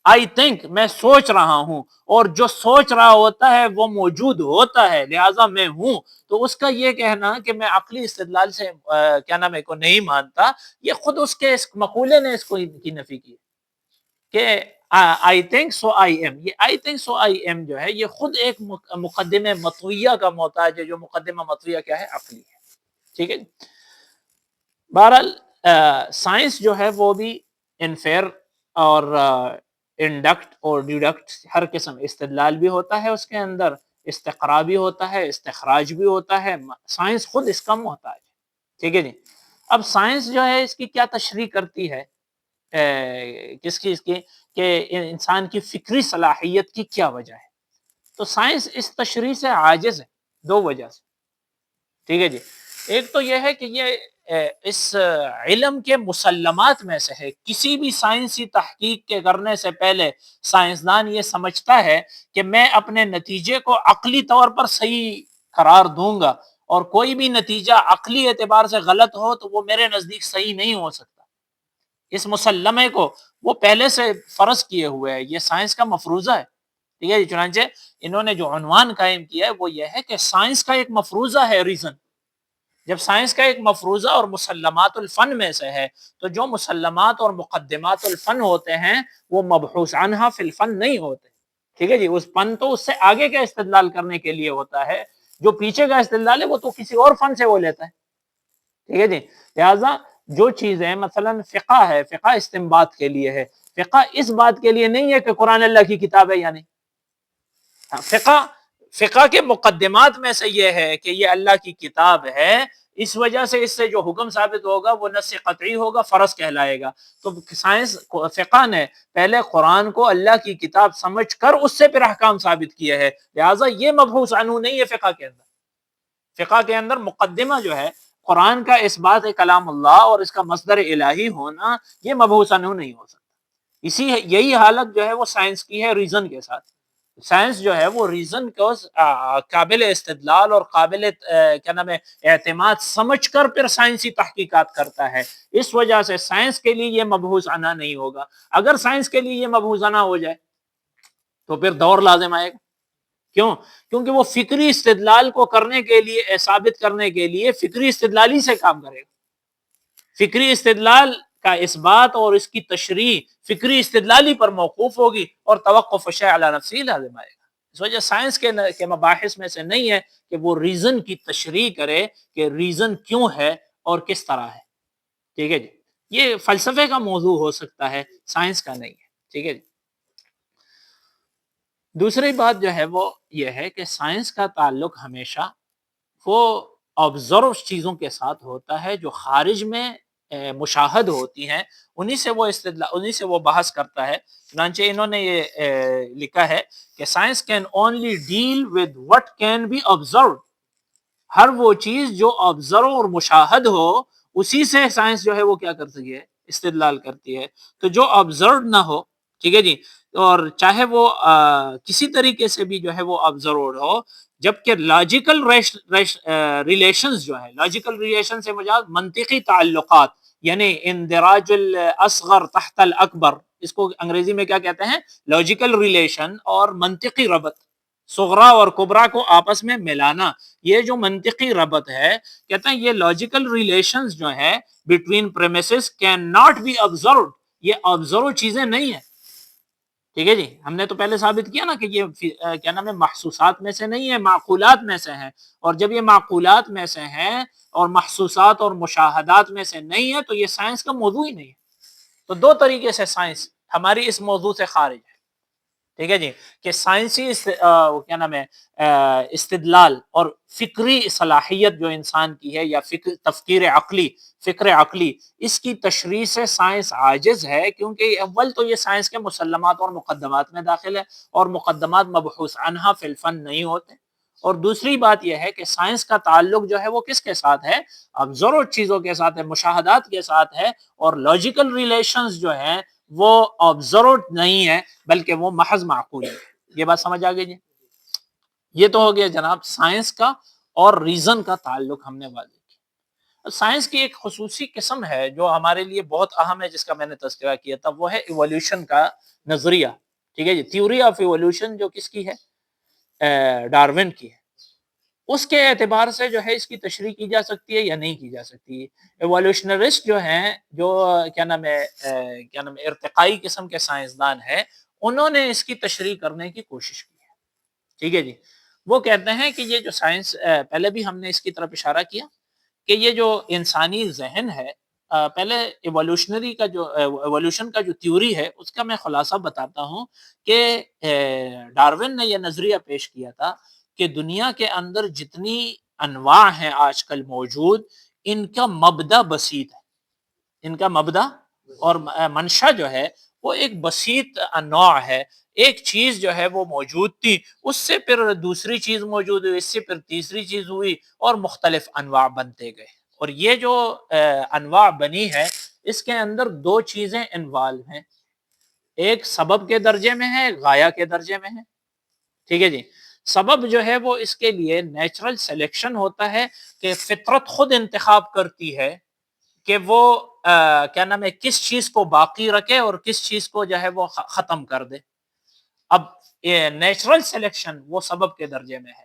S1: آئی تھنک، میں سوچ رہا ہوں، اور جو سوچ رہا ہوتا ہے وہ موجود ہوتا ہے، لہٰذا میں ہوں۔ تو اس کا یہ کہنا کہ میں عقلی استدلال سے کیا نام ہے کو نہیں مانتا، یہ خود اس کے اس مقولے نے اس کو کی نفی کی کہ I think so I am. یہ I think so I am جو ہے یہ خود ایک مقدمہ مطویہ کا محتاج ہے، جو مقدمہ مطویہ کیا ہے؟ عقلی ہے۔ ٹھیک ہے۔ بہرحال سائنس جو ہے وہ بھی انفیر اور انڈکٹ اور ڈیڈکٹ ہر قسم استدلال بھی ہوتا ہے، اس کے اندر استقراء بھی ہوتا ہے، استخراج بھی ہوتا ہے، سائنس خود اس کا محتاج ہے۔ ٹھیک ہے جی۔ اب سائنس جو ہے اس کی کیا تشریح کرتی ہے؟ کس کی؟ اس کی کہ انسان کی فکری صلاحیت کی کیا وجہ ہے؟ تو سائنس اس تشریح سے عاجز ہے دو وجہ سے۔ ٹھیک ہے جی۔ ایک تو یہ ہے کہ یہ اس علم کے مسلمات میں سے ہے، کسی بھی سائنسی تحقیق کے کرنے سے پہلے سائنسدان یہ سمجھتا ہے کہ میں اپنے نتیجے کو عقلی طور پر صحیح قرار دوں گا، اور کوئی بھی نتیجہ عقلی اعتبار سے غلط ہو تو وہ میرے نزدیک صحیح نہیں ہو سکتا۔ اس مسلمے کو وہ پہلے سے فرض کیے ہوئے ہے، یہ سائنس کا مفروضہ ہے۔ ٹھیک ہے جی۔ چنانچہ انہوں نے جو عنوان قائم کیا ہے وہ یہ ہے کہ سائنس کا ایک مفروضہ ہے ریزن۔ جب سائنس کا ایک مفروضہ اور مسلمات الفن میں سے ہے، تو جو مسلمات اور مقدمات الفن ہوتے ہیں وہ مبحوث عنہا فی الفن نہیں ہوتے۔ ٹھیک ہے جی۔ اس فن تو اس سے آگے کا استدلال کرنے کے لیے ہوتا ہے، جو پیچھے کا استدلال ہے وہ تو کسی اور فن سے وہ لیتا ہے۔ ٹھیک ہے جی۔ لہٰذا جو چیزیں مثلا فقہ ہے، فقہ استنباط کے لیے ہے، فقہ اس بات کے لیے نہیں ہے کہ قرآن اللہ کی کتاب ہے یا نہیں۔ فقہ کے مقدمات میں سے یہ ہے کہ یہ اللہ کی کتاب ہے، اس وجہ سے اس سے جو حکم ثابت ہوگا وہ نص قطعی ہوگا، فرض کہلائے گا۔ تو سائنس فقہ نے پہلے قرآن کو اللہ کی کتاب سمجھ کر اس سے پھر احکام ثابت کیے ہیں، لہٰذا یہ مبحوث عنہ نہیں ہے فقہ کے اندر۔ فقہ کے اندر مقدمہ جو ہے قرآن کا اثبات کلام اللہ اور اس کا مصدر الہی ہونا، یہ مبحوث عنہ نہیں ہو سکتا۔ یہی حالت جو ہے وہ سائنس کی ہے ریزن کے ساتھ۔ سائنس جو ہے وہ ریزن کو قابل استدلال اور قابل کیا نام ہے اعتماد سمجھ کر پھر سائنسی تحقیقات کرتا ہے، اس وجہ سے سائنس کے لیے یہ مبحوث عنہ نہیں ہوگا۔ اگر سائنس کے لیے یہ مبحوث عنہ ہو جائے تو پھر دور لازم آئے گا۔ کیوں؟ کیونکہ وہ فکری استدلال کو کرنے کے لیے، ثابت کرنے کے لیے فکری استدلالی سے کام کرے گا۔ فکری استدلال کا اثبات اور اس کی تشریح فکری استدلالی پر موقوف ہوگی، اور توقف شیء علی نفسہ لازم آئے گا۔ اس وجہ سائنس کے مباحث میں سے نہیں ہے کہ وہ ریزن کی تشریح کرے کہ ریزن کیوں ہے اور کس طرح ہے۔ ٹھیک ہے جی۔ یہ فلسفے کا موضوع ہو سکتا ہے، سائنس کا نہیں ہے۔ ٹھیک ہے جی۔ دوسری بات جو ہے وہ یہ ہے کہ سائنس کا تعلق ہمیشہ وہ آبزرو چیزوں کے ساتھ ہوتا ہے جو خارج میں مشاہد ہوتی ہیں، انہی سے وہ بحث کرتا ہے۔ چنانچہ انہوں نے یہ لکھا ہے کہ science can only deal with what can be observed. ہر وہ چیز جو آبزرو اور مشاہد ہو، اسی سے سائنس جو ہے وہ کیا کرتی ہے؟ استدلال کرتی ہے۔ تو جو آبزروڈ نہ ہو، ٹھیک ہے جی، اور چاہے وہ کسی طریقے سے بھی جو ہے وہ آبزروڈ ہو، جبکہ لاجیکل ریلیشنز جو ہے، لاجیکل ریلیشن سے مراد منطقی تعلقات، یعنی اندراج الاصغر تحت الاکبر، اس کو انگریزی میں کیا کہتے ہیں؟ لاجیکل ریلیشن اور منطقی ربط، صغرا اور کبرا کو آپس میں ملانا، یہ جو منطقی ربط ہے، کہتے ہیں یہ لاجیکل ریلیشنز جو ہے between premises can not be observed, یہ آبزرو چیزیں نہیں ہیں۔ ٹھیک ہے جی۔ ہم نے تو پہلے ثابت کیا نا کہ یہ کیا نام ہے محسوسات میں سے نہیں ہے، معقولات میں سے ہیں، اور جب یہ معقولات میں سے ہیں اور محسوسات اور مشاہدات میں سے نہیں ہے تو یہ سائنس کا موضوع ہی نہیں ہے۔ تو دو طریقے سے سائنس ہماری اس موضوع سے خارج ہے۔ ٹھیک ہے جی، کہ سائنسی کیا نام ہے استدلال اور فکری صلاحیت جو انسان کی ہے، یا فکر عقلی، اس کی تشریح سے سائنس عاجز ہے، کیونکہ اول تو یہ سائنس کے مسلمات اور مقدمات میں داخل ہے، اور مقدمات مبحوث عنہا فی الفن نہیں ہوتے۔ اور دوسری بات یہ ہے کہ سائنس کا تعلق جو ہے وہ کس کے ساتھ ہے؟ ابزرو چیزوں کے ساتھ ہے، مشاہدات کے ساتھ ہے، اور لاجیکل ریلیشنز جو ہیں وہ آبزرو نہیں ہے، بلکہ وہ محض معقول ہے۔ یہ بات سمجھ آگے جی؟ یہ تو ہو گیا جناب سائنس کا اور ریزن کا تعلق ہم نے واضح کیا۔ سائنس کی ایک خصوصی قسم ہے جو ہمارے لیے بہت اہم ہے، جس کا میں نے تذکرہ کیا تھا، وہ ہے ایولیوشن کا نظریہ۔ ٹھیک ہے جی، تھیوری آف ایولیوشن جو کس کی ہے؟ ڈارون کی ہے۔ اس کے اعتبار سے جو ہے اس کی تشریح کی جا سکتی ہے یا نہیں کی جا سکتی۔ ایولیوشنرسٹ جو ہیں، جو کیا نام ہے ارتقائی قسم کے سائنسدان ہیں، انہوں نے اس کی تشریح کرنے کی کوشش کی ہے۔ ٹھیک ہے جی، وہ کہتے ہیں کہ یہ جو سائنس، پہلے بھی ہم نے اس کی طرف اشارہ کیا کہ یہ جو انسانی ذہن ہے، پہلے ایولیوشن کا جو تھیوری ہے اس کا میں خلاصہ بتاتا ہوں کہ ڈارون نے یہ نظریہ پیش کیا تھا کہ دنیا کے اندر جتنی انواع ہیں آج کل موجود، ان کا مبدا بسیط ہے، ان کا مبدا اور منشا جو ہے وہ ایک بسیط نوع ہے۔ ایک چیز جو ہے وہ موجود تھی، اس سے پھر دوسری چیز موجود ہوئی، اس سے پھر تیسری چیز ہوئی، اور مختلف انواع بنتے گئے۔ اور یہ جو انواع بنی ہے، اس کے اندر دو چیزیں انوالو ہیں، ایک سبب کے درجے میں ہے، غایہ کے درجے میں ہے۔ ٹھیک ہے جی، سبب جو ہے وہ اس کے لیے نیچرل سلیکشن ہوتا ہے، کہ فطرت خود انتخاب کرتی ہے کہ وہ کیا نام ہے کس چیز کو باقی رکھے اور کس چیز کو جو ہے وہ ختم کر دے۔ اب نیچرل سلیکشن وہ سبب کے درجے میں ہے،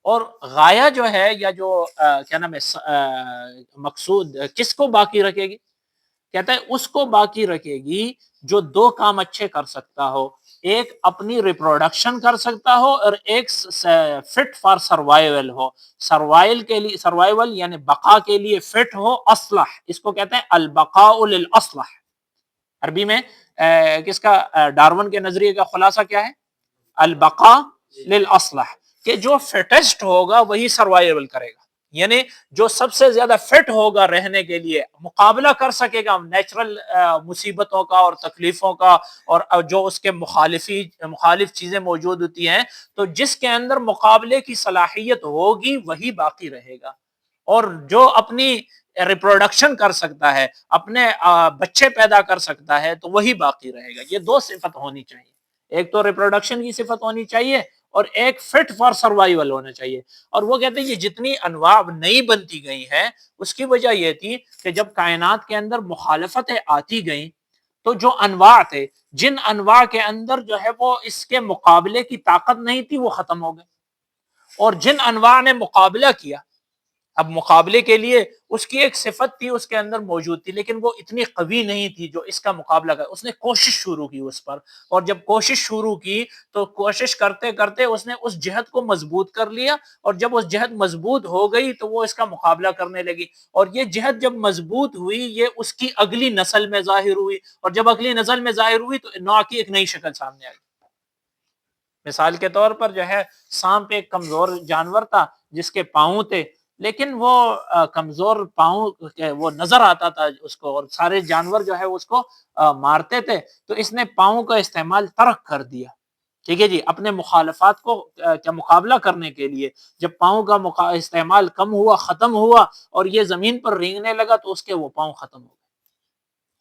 S1: اور غایہ جو ہے، یا جو کیا نام ہے مقصود کس کو باقی رکھے گی؟ کہتا ہے اس کو باقی رکھے گی جو دو کام اچھے کر سکتا ہو، ایک اپنی ریپروڈکشن کر سکتا ہو، اور ایک فٹ فار سروائیول ہو، سروائیول یعنی بقا کے لیے فٹ ہو، اصلح، اس کو کہتے ہیں البقاء للاصلح۔ عربی میں کس کا ڈارون کے نظریے کا خلاصہ کیا ہے؟ البقاء للاصلح، کہ جو فٹسٹ ہوگا وہی سروائیول کرے گا، یعنی جو سب سے زیادہ فٹ ہوگا رہنے کے لیے، مقابلہ کر سکے گا نیچرل مصیبتوں کا اور تکلیفوں کا، اور جو اس کے مخالف چیزیں موجود ہوتی ہیں، تو جس کے اندر مقابلے کی صلاحیت ہوگی وہی باقی رہے گا۔ اور جو اپنی ریپروڈکشن کر سکتا ہے، اپنے بچے پیدا کر سکتا ہے، تو وہی باقی رہے گا۔ یہ دو صفت ہونی چاہیے، ایک تو ریپروڈکشن کی صفت ہونی چاہیے، اور ایک فٹ فار سروائیول ہونا چاہیے۔ اور وہ کہتے ہیں یہ جتنی انواع نئی بنتی گئی ہیں، اس کی وجہ یہ تھی کہ جب کائنات کے اندر مخالفتیں آتی گئیں، تو جو انواع تھے، جن انواع کے اندر جو ہے وہ اس کے مقابلے کی طاقت نہیں تھی، وہ ختم ہو گئے، اور جن انواع نے مقابلہ کیا، اب مقابلے کے لیے اس کی ایک صفت تھی اس کے اندر موجود تھی، لیکن وہ اتنی قوی نہیں تھی جو اس کا مقابلہ کر، اس نے کوشش شروع کی اس پر، اور جب کوشش شروع کی تو کوشش کرتے کرتے اس نے اس جہت کو مضبوط کر لیا، اور جب اس جہت مضبوط ہو گئی تو وہ اس کا مقابلہ کرنے لگی، اور یہ جہت جب مضبوط ہوئی یہ اس کی اگلی نسل میں ظاہر ہوئی، اور جب اگلی نسل میں ظاہر ہوئی تو نوع کی ایک نئی شکل سامنے آئی۔ مثال کے طور پر جو ہے سانپ ایک کمزور جانور تھا جس کے پاؤں تھے، لیکن وہ کمزور پاؤں وہ نظر آتا تھا اس کو، اور سارے جانور جو ہے اس کو مارتے تھے، تو اس نے پاؤں کا استعمال ترک کر دیا۔ ٹھیک ہے جی، اپنے مخالفات کو کیا مقابلہ کرنے کے لیے جب پاؤں کا استعمال کم ہوا، ختم ہوا، اور یہ زمین پر رینگنے لگا، تو اس کے وہ پاؤں ختم ہو گئے،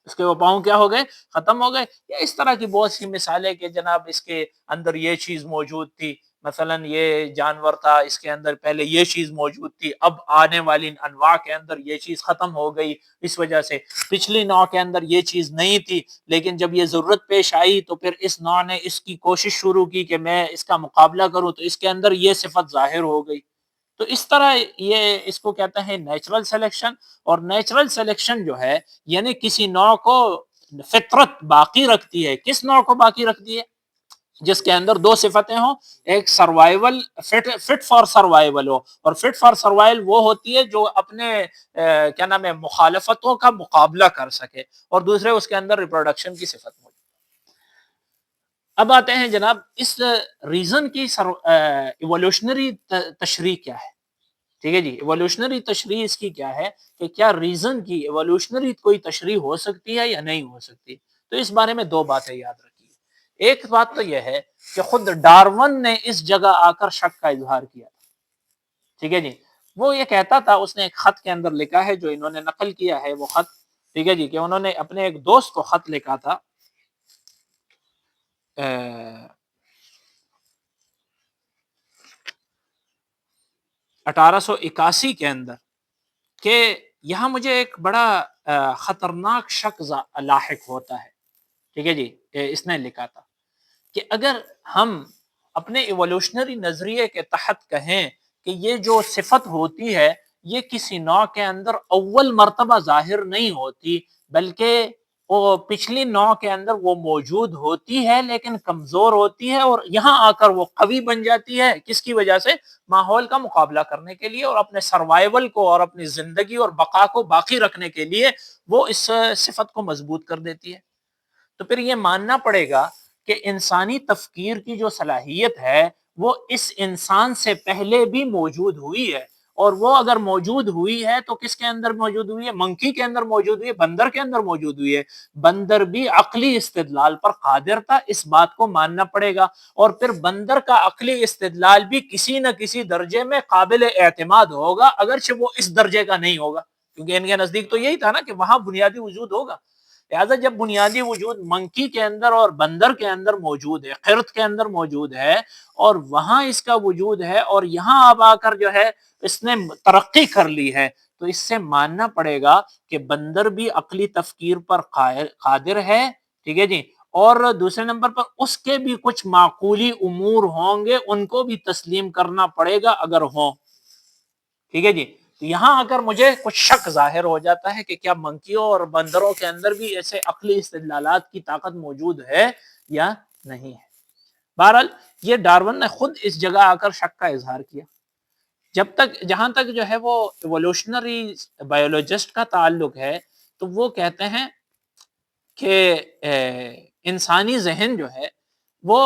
S1: اس کے وہ پاؤں کیا ہو گئے؟ ختم ہو گئے۔ یا اس طرح کی بہت سی مثالیں کہ جناب اس کے اندر یہ چیز موجود تھی، مثلا یہ جانور تھا، اس کے اندر پہلے یہ چیز موجود تھی، اب آنے والی انواع کے اندر یہ چیز ختم ہو گئی، اس وجہ سے پچھلی نوع کے اندر یہ چیز نہیں تھی، لیکن جب یہ ضرورت پیش آئی تو پھر اس نوع نے اس کی کوشش شروع کی کہ میں اس کا مقابلہ کروں، تو اس کے اندر یہ صفت ظاہر ہو گئی۔ تو اس طرح یہ اس کو کہتے ہیں نیچرل سلیکشن۔ اور نیچرل سلیکشن جو ہے یعنی کسی نوع کو فطرت باقی رکھتی ہے، کس نوع کو باقی رکھتی ہے؟ جس کے اندر دو صفتیں ہوں، ایک سروائیول، فٹ فار سروائیول ہو، اور فٹ فار سروائیول وہ ہوتی ہے جو اپنے کیا نام ہے مخالفتوں کا مقابلہ کر سکے، اور دوسرے اس کے اندر ریپروڈکشن کی صفت موجود۔ اب آتے ہیں جناب اس ریزن کی ایوولوشنری تشریح کیا ہے. ٹھیک ہے جی, ایوولوشنری تشریح اس کی کیا ہے کہ کیا ریزن کی ایوولوشنری کوئی تشریح ہو سکتی ہے یا نہیں ہو سکتی. تو اس بارے میں دو باتیں یاد رکھیے. ایک بات تو یہ ہے کہ خود ڈارون نے اس جگہ آ کر شک کا اظہار کیا. ٹھیک ہے جی, وہ یہ کہتا تھا, اس نے ایک خط کے اندر لکھا ہے جو انہوں نے نقل کیا ہے وہ خط. ٹھیک ہے جی, کہ انہوں نے اپنے ایک دوست کو خط لکھا تھا 1881 کے اندر, کہ یہاں مجھے ایک بڑا خطرناک شک لاحق ہوتا ہے. ٹھیک ہے جی, اس نے لکھا تھا کہ اگر ہم اپنے ایوولوشنری نظریے کے تحت کہیں کہ یہ جو صفت ہوتی ہے یہ کسی نوع کے اندر اول مرتبہ ظاہر نہیں ہوتی, بلکہ وہ پچھلی نوع کے اندر وہ موجود ہوتی ہے لیکن کمزور ہوتی ہے, اور یہاں آ کر وہ قوی بن جاتی ہے. کس کی وجہ سے؟ ماحول کا مقابلہ کرنے کے لیے اور اپنے سروائیول کو اور اپنی زندگی اور بقا کو باقی رکھنے کے لیے وہ اس صفت کو مضبوط کر دیتی ہے. تو پھر یہ ماننا پڑے گا کہ انسانی تفکیر کی جو صلاحیت ہے وہ اس انسان سے پہلے بھی موجود ہوئی ہے, اور وہ اگر موجود ہوئی ہے تو کس کے اندر موجود ہوئی ہے؟ منکی کے اندر موجود ہوئی ہے, بندر کے اندر موجود ہوئی ہے. بندر بھی عقلی استدلال پر قادر تھا, اس بات کو ماننا پڑے گا. اور پھر بندر کا عقلی استدلال بھی کسی نہ کسی درجے میں قابل اعتماد ہوگا, اگرچہ وہ اس درجے کا نہیں ہوگا, کیونکہ ان کے نزدیک تو یہی تھا نا کہ وہاں بنیادی وجود ہوگا. لہٰذا جب بنیادی وجود منکی کے اندر اور بندر کے اندر موجود ہے, قرد کے اندر موجود ہے, اور وہاں اس کا وجود ہے, اور یہاں اب آ کر جو ہے اس نے ترقی کر لی ہے, تو اس سے ماننا پڑے گا کہ بندر بھی عقلی تفکیر پر قادر ہے. ٹھیک ہے جی, اور دوسرے نمبر پر اس کے بھی کچھ معقولی امور ہوں گے, ان کو بھی تسلیم کرنا پڑے گا اگر ہوں. ٹھیک ہے جی, تو یہاں اگر مجھے کچھ شک ظاہر ہو جاتا ہے کہ کیا منکیوں اور بندروں کے اندر بھی ایسے عقلی استدلالات کی طاقت موجود ہے یا نہیں ہے. بہرحال یہ ڈارون نے خود اس جگہ آ کر شک کا اظہار کیا. جہاں تک جو ہے وہ ایوولوشنری بایولوجسٹ کا تعلق ہے, تو وہ کہتے ہیں کہ انسانی ذہن جو ہے وہ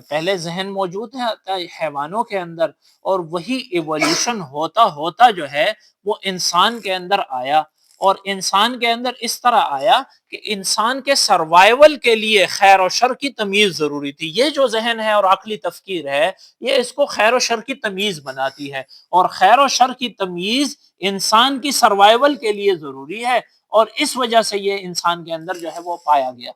S1: پہلے ذہن موجود ہے حیوانوں کے اندر, اور وہی ایوولوشن ہوتا ہوتا جو ہے وہ انسان کے اندر آیا, اور انسان کے اندر اس طرح آیا کہ انسان کے سروائیول کے لیے خیر و شر کی تمیز ضروری تھی. یہ جو ذہن ہے اور عقلی تفکیر ہے یہ اس کو خیر و شر کی تمیز بناتی ہے, اور خیر و شر کی تمیز انسان کی سروائیول کے لیے ضروری ہے, اور اس وجہ سے یہ انسان کے اندر جو ہے وہ پایا گیا.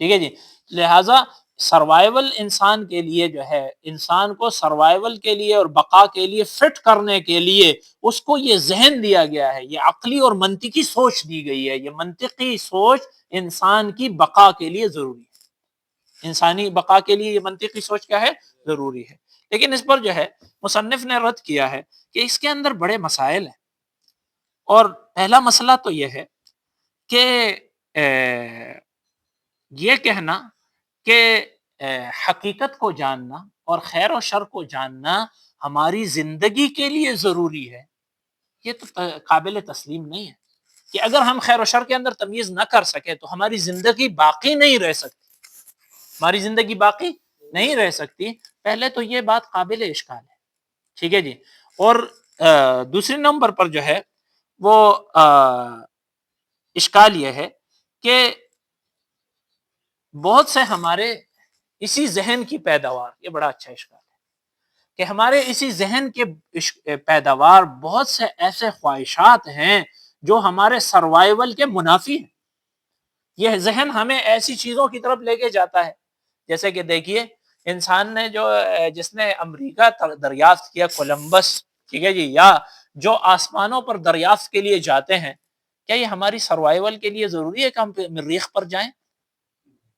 S1: ٹھیک ہے جی, لہٰذا سروائیول انسان کے لیے جو ہے, انسان کو سروائیول کے لیے اور بقا کے لیے فٹ کرنے کے لیے اس کو یہ ذہن دیا گیا ہے, یہ عقلی اور منطقی سوچ دی گئی ہے. یہ منطقی سوچ انسان کی بقا کے لیے ضروری ہے, انسانی بقا کے لیے یہ منطقی سوچ کیا ہے؟ ضروری ہے. لیکن اس پر جو ہے مصنف نے رد کیا ہے کہ اس کے اندر بڑے مسائل ہیں, اور پہلا مسئلہ تو یہ ہے کہ یہ کہنا کہ حقیقت کو جاننا اور خیر و شر کو جاننا ہماری زندگی کے لیے ضروری ہے, یہ تو قابل تسلیم نہیں ہے. کہ اگر ہم خیر و شر کے اندر تمیز نہ کر سکے تو ہماری زندگی باقی نہیں رہ سکتی, ہماری زندگی باقی نہیں رہ سکتی. پہلے تو یہ بات قابل اشکال ہے. ٹھیک ہے جی, اور دوسرے نمبر پر جو ہے وہ اشکال یہ ہے کہ بہت سے ہمارے اسی ذہن کی پیداوار, یہ بڑا اچھا اشکال ہے کہ ہمارے اسی ذہن کے پیداوار بہت سے ایسے خواہشات ہیں جو ہمارے سروائیول کے منافی ہیں. یہ ذہن ہمیں ایسی چیزوں کی طرف لے کے جاتا ہے, جیسے کہ دیکھیے انسان نے جس نے امریکہ دریافت کیا, کولمبس, ٹھیک ہے جی, یا جو آسمانوں پر دریافت کے لیے جاتے ہیں, کیا یہ ہماری سروائیول کے لیے ضروری ہے کہ ہم مریخ پر جائیں؟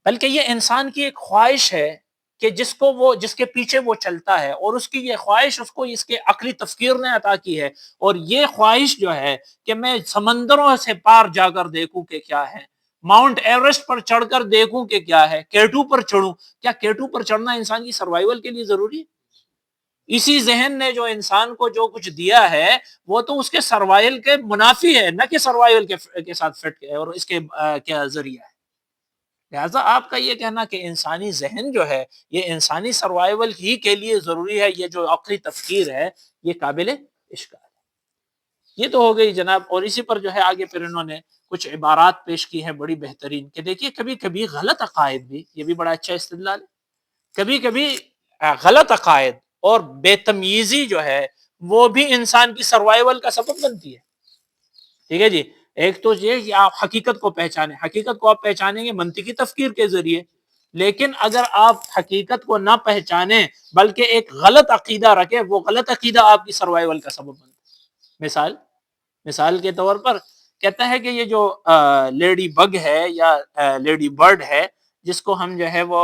S1: بلکہ یہ انسان کی ایک خواہش ہے کہ جس کے پیچھے وہ چلتا ہے, اور اس کی یہ خواہش اس کو اس کے عقلی تفکیر نے عطا کی ہے. اور یہ خواہش جو ہے کہ میں سمندروں سے پار جا کر دیکھوں کہ کیا ہے, ماؤنٹ ایوریسٹ پر چڑھ کر دیکھوں کہ کیا ہے, K2 پر چڑھوں. کیا K2 پر چڑھنا انسان کی سروائیول کے لیے ضروری ہے؟ اسی ذہن نے جو انسان کو جو کچھ دیا ہے وہ تو اس کے سروائیول کے منافی ہے, نہ کہ سروائیول کے ساتھ فٹ ہے اور اس کے کیا ذریعہ ہے. لہٰذا آپ کا یہ کہنا کہ انسانی ذہن جو ہے یہ انسانی سروائیول ہی کے لیے ضروری ہے، یہ جو عقلی تفکیر ہے یہ قابل اشکال ہے۔ یہ تو ہو گئی جناب، اور اسی پر جو ہے آگے پھر انہوں نے کچھ عبارات پیش کی ہیں بڑی بہترین، کہ دیکھیے کبھی کبھی غلط عقائد بھی، یہ بھی بڑا اچھا استدلال ہے، کبھی کبھی غلط عقائد اور بے تمیزی جو ہے وہ بھی انسان کی سروائیول کا سبب بنتی ہے۔ ٹھیک ہے جی، ایک تو یہ کہ آپ حقیقت کو پہچانیں، حقیقت کو آپ پہچانیں گے منطقی تفکیر کے ذریعے، لیکن اگر آپ حقیقت کو نہ پہچانیں بلکہ ایک غلط عقیدہ رکھیں، وہ غلط عقیدہ آپ کی سروائیول کا سبب بنتا ہے۔ مثال کے طور پر کہتا ہے کہ یہ جو لیڈی بگ ہے یا لیڈی برڈ ہے، جس کو ہم جو ہے وہ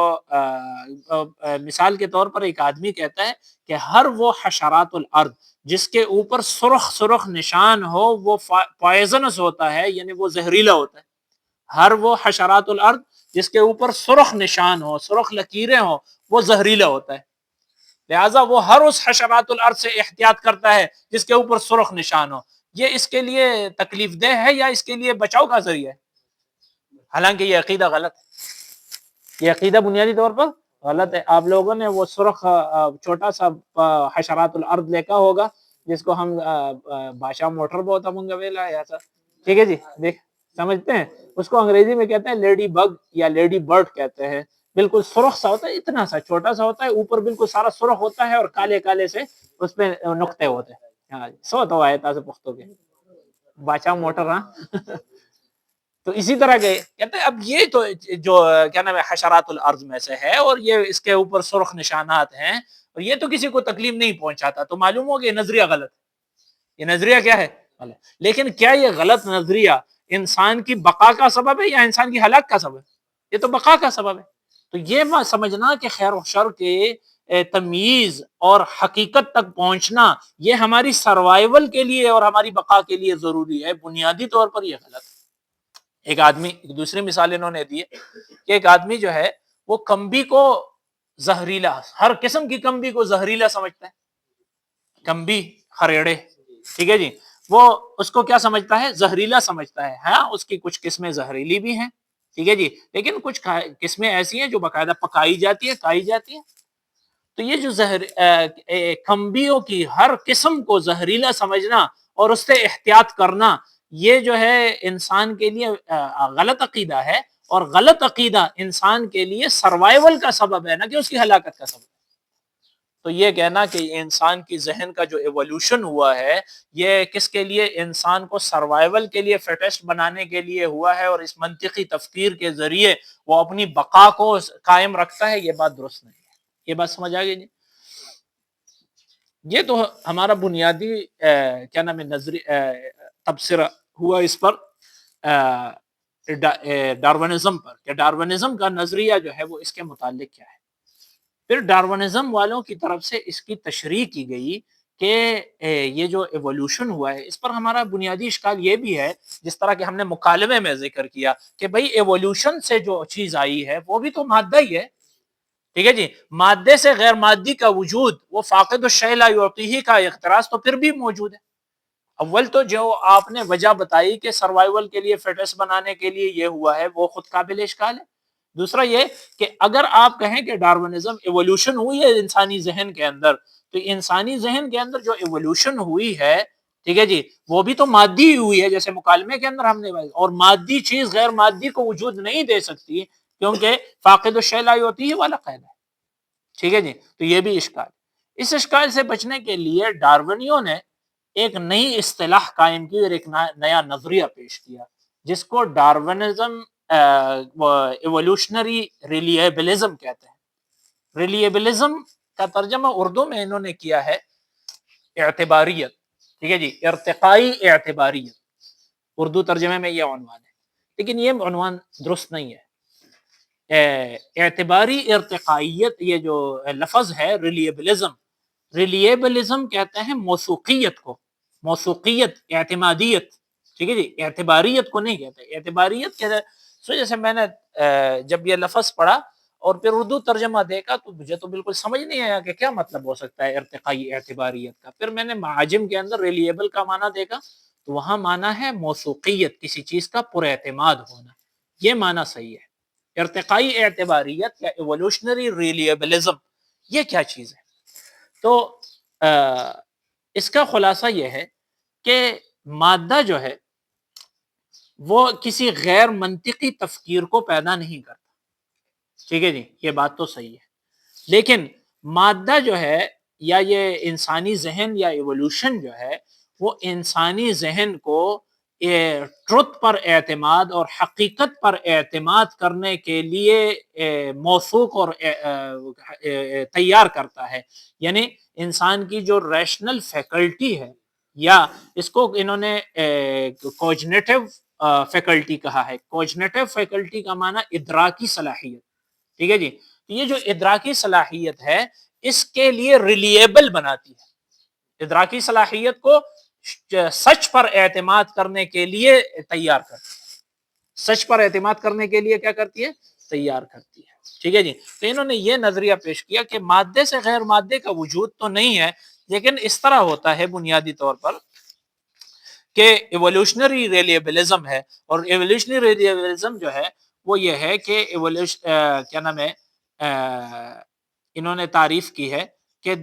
S1: مثال کے طور پر ایک آدمی کہتا ہے کہ ہر وہ حشرات الارض جس کے اوپر سرخ سرخ نشان ہو وہ پوائزنس ہوتا ہے، یعنی وہ زہریلا ہوتا ہے۔ ہر وہ حشرات الارض جس کے اوپر سرخ نشان ہو، سرخ لکیریں ہو، وہ زہریلا ہوتا ہے۔ لہٰذا وہ ہر اس حشرات الارض سے احتیاط کرتا ہے جس کے اوپر سرخ نشان ہو۔ یہ اس کے لیے تکلیف دہ ہے یا اس کے لیے بچاؤ کا ذریعہ ہے؟ حالانکہ یہ عقیدہ غلط ہے، یہ عقیدہ بنیادی طور پر غلط ہے۔ آپ لوگوں نے وہ سرخ چھوٹا سا حشرات الارض دیکھا ہوگا جس کو ہم بادشاہ موٹر بہت منگا ویلا ایسا، ٹھیک ہے جی، دیکھ سمجھتے ہیں اس کو انگریزی میں کہتے ہیں لیڈی بگ یا لیڈی برڈ کہتے ہیں۔ بالکل سرخ سا ہوتا ہے، اتنا سا چھوٹا سا ہوتا ہے، اوپر بالکل سارا سرخ ہوتا ہے اور کالے کالے سے اس پہ نقطے ہوتے ہیں۔ ہاں سو تو آئے تازہ پختوں کے بادشاہ موٹر، ہاں تو اسی طرح کے کہتے ہیں اب یہ تو جو کیا نام ہے حشرات الارض میں سے ہے اور یہ اس کے اوپر سرخ نشانات ہیں اور یہ تو کسی کو تکلیف نہیں پہنچاتا، تو معلوم ہو کہ یہ نظریہ غلط ہے۔ یہ نظریہ کیا ہے؟ غلط۔ لیکن کیا یہ غلط نظریہ انسان کی بقا کا سبب ہے یا انسان کی ہلاک کا سبب ہے؟ یہ تو بقا کا سبب ہے۔ تو یہ سمجھنا کہ خیر و شر کے تمیز اور حقیقت تک پہنچنا یہ ہماری سروائیول کے لیے اور ہماری بقا کے لیے ضروری ہے، بنیادی طور پر یہ غلط ہے۔ ایک آدمی، ایک دوسری مثال انہوں نے دی ہے کہ ایک آدمی جو ہے وہ کمبی کو زہریلا، ہر قسم کی کمبی کو زہریلا سمجھتا ہے، کمبی خریڑے، ٹھیک ہے جی، وہ اس کو کیا سمجھتا ہے؟ زہریلا سمجھتا ہے۔ ہاں اس کی کچھ قسمیں زہریلی بھی ہیں، ٹھیک ہے جی، لیکن کچھ قسمیں ایسی ہیں جو باقاعدہ پکائی جاتی ہیں، کھائی جاتی ہیں۔ تو یہ جو کمبیوں کی ہر قسم کو زہریلا سمجھنا اور اس سے احتیاط کرنا، یہ جو ہے انسان کے لیے غلط عقیدہ ہے، اور غلط عقیدہ انسان کے لیے سروائیول کا سبب ہے، نہ کہ اس کی ہلاکت کا سبب ہے۔ تو یہ کہنا کہ انسان کی ذہن کا جو ایوولوشن ہوا ہے یہ کس کے لیے؟ انسان کو سروائیول کے لیے فٹسٹ بنانے کے لیے ہوا ہے، اور اس منطقی تفکیر کے ذریعے وہ اپنی بقا کو قائم رکھتا ہے، یہ بات درست نہیں ہے۔ یہ بات سمجھ آ گئی جی؟ یہ تو ہمارا بنیادی کیا نام ہے نظری تبصرہ ہوا اس پر، ڈارونزم پر، کہ ڈارونزم کا نظریہ جو ہے وہ اس کے متعلق کیا ہے۔ پھر ڈارونزم والوں کی طرف سے اس کی تشریح کی گئی کہ یہ جو ایوولوشن ہوا ہے اس پر ہمارا بنیادی اشکال یہ بھی ہے، جس طرح کہ ہم نے مکالمے میں ذکر کیا کہ بھئی ایوولوشن سے جو چیز آئی ہے وہ بھی تو مادہ ہی ہے، ٹھیک ہے جی، مادے سے غیر مادی کا وجود، وہ فاقد الشیء لا یعطیہ کا اقتراض تو پھر بھی موجود ہے۔ اول تو جو آپ نے وجہ بتائی کہ سروائیول کے لیے فٹس بنانے کے لیے یہ ہوا ہے وہ خود قابل اشکال ہے۔ دوسرا یہ کہ اگر آپ کہیں کہ ڈارونزم ایوولوشن ہوئی ہے انسانی ذہن کے اندر، تو انسانی ذہن کے اندر جو ایوولوشن ہوئی ہے، ٹھیک ہے جی، وہ بھی تو مادی ہی ہوئی ہے، جیسے مکالمے کے اندر ہم نے، اور مادی چیز غیر مادی کو وجود نہیں دے سکتی کیونکہ فاقد الشیء لا یعطیہ والا قاعدہ ہے، ٹھیک ہے جی، تو یہ بھی اشکال۔ اس اشکال سے بچنے کے لیے ڈارونیوں نے ایک نئی اصطلاح قائم کی اور ایک نیا نظریہ پیش کیا جس کو ڈارونزم ایوولوشنری ریلیبلزم کہتے ہیں۔ ریلیبلزم کا ترجمہ اردو میں انہوں نے کیا ہے اعتباریت، ٹھیک ہے جی، ارتقائی اعتباریت، اردو ترجمے میں یہ عنوان ہے، لیکن یہ عنوان درست نہیں ہے۔ اعتباری ارتقائیت یہ جو لفظ ہے ریلیبلزم، ریلیبلزم کہتے ہیں موثوقیت کو، موثوقیت، اعتمادیت، ٹھیک ہے جی، اعتباریت کو نہیں کہتے۔ اعتباریت کہتے سو جیسے میں نے جب یہ لفظ پڑھا اور پھر اردو ترجمہ دیکھا تو مجھے تو بالکل سمجھ نہیں آیا کہ کیا مطلب ہو سکتا ہے ارتقائی اعتباریت کا۔ پھر میں نے معاجم کے اندر ریلیبل کا معنی دیکھا تو وہاں معنی ہے موثوقیت، کسی چیز کا پر اعتماد ہونا، یہ معنی صحیح ہے۔ ارتقائی اعتباریت یا ایوولوشنری ریلیبلزم یہ کیا چیز ہے؟ تو اس کا خلاصہ یہ ہے کہ مادہ جو ہے وہ کسی غیر منطقی تفکیر کو پیدا نہیں کرتا، ٹھیک ہے جی، یہ بات تو صحیح ہے، لیکن مادہ جو ہے یا یہ انسانی ذہن یا ایوولوشن جو ہے وہ انسانی ذہن کو ٹروتھ پر اعتماد اور حقیقت پر اعتماد کرنے کے لیے موثوق اور تیار کرتا ہے. یعنی انسان کی جو ریشنل فیکلٹی ہے، یا اس کو انہوں نے کوجنیٹو فیکلٹی کہا ہے. کوجنیٹو فیکلٹی کا معنی ادراکی صلاحیت، ٹھیک ہے جی. یہ جو ادراکی صلاحیت ہے اس کے لیے ریلیبل بناتی ہے، ادراکی صلاحیت کو سچ پر اعتماد کرنے کے لیے تیار کرتی ہے، سچ پر اعتماد کرنے کے لیے کیا کرتی ہے؟ تیار کرتی ہے، ٹھیک ہے جی. تو انہوں نے یہ نظریہ پیش کیا کہ مادے سے غیر مادے کا وجود تو نہیں ہے، لیکن اس طرح ہوتا ہے بنیادی طور پر کہ ایوولوشنری ریلیبلزم ہے. اور ایوولوشنری ریلیبلزم جو ہے وہ یہ ہے کہ کیا نام ہے، انہوں نے تعریف کی ہے کہ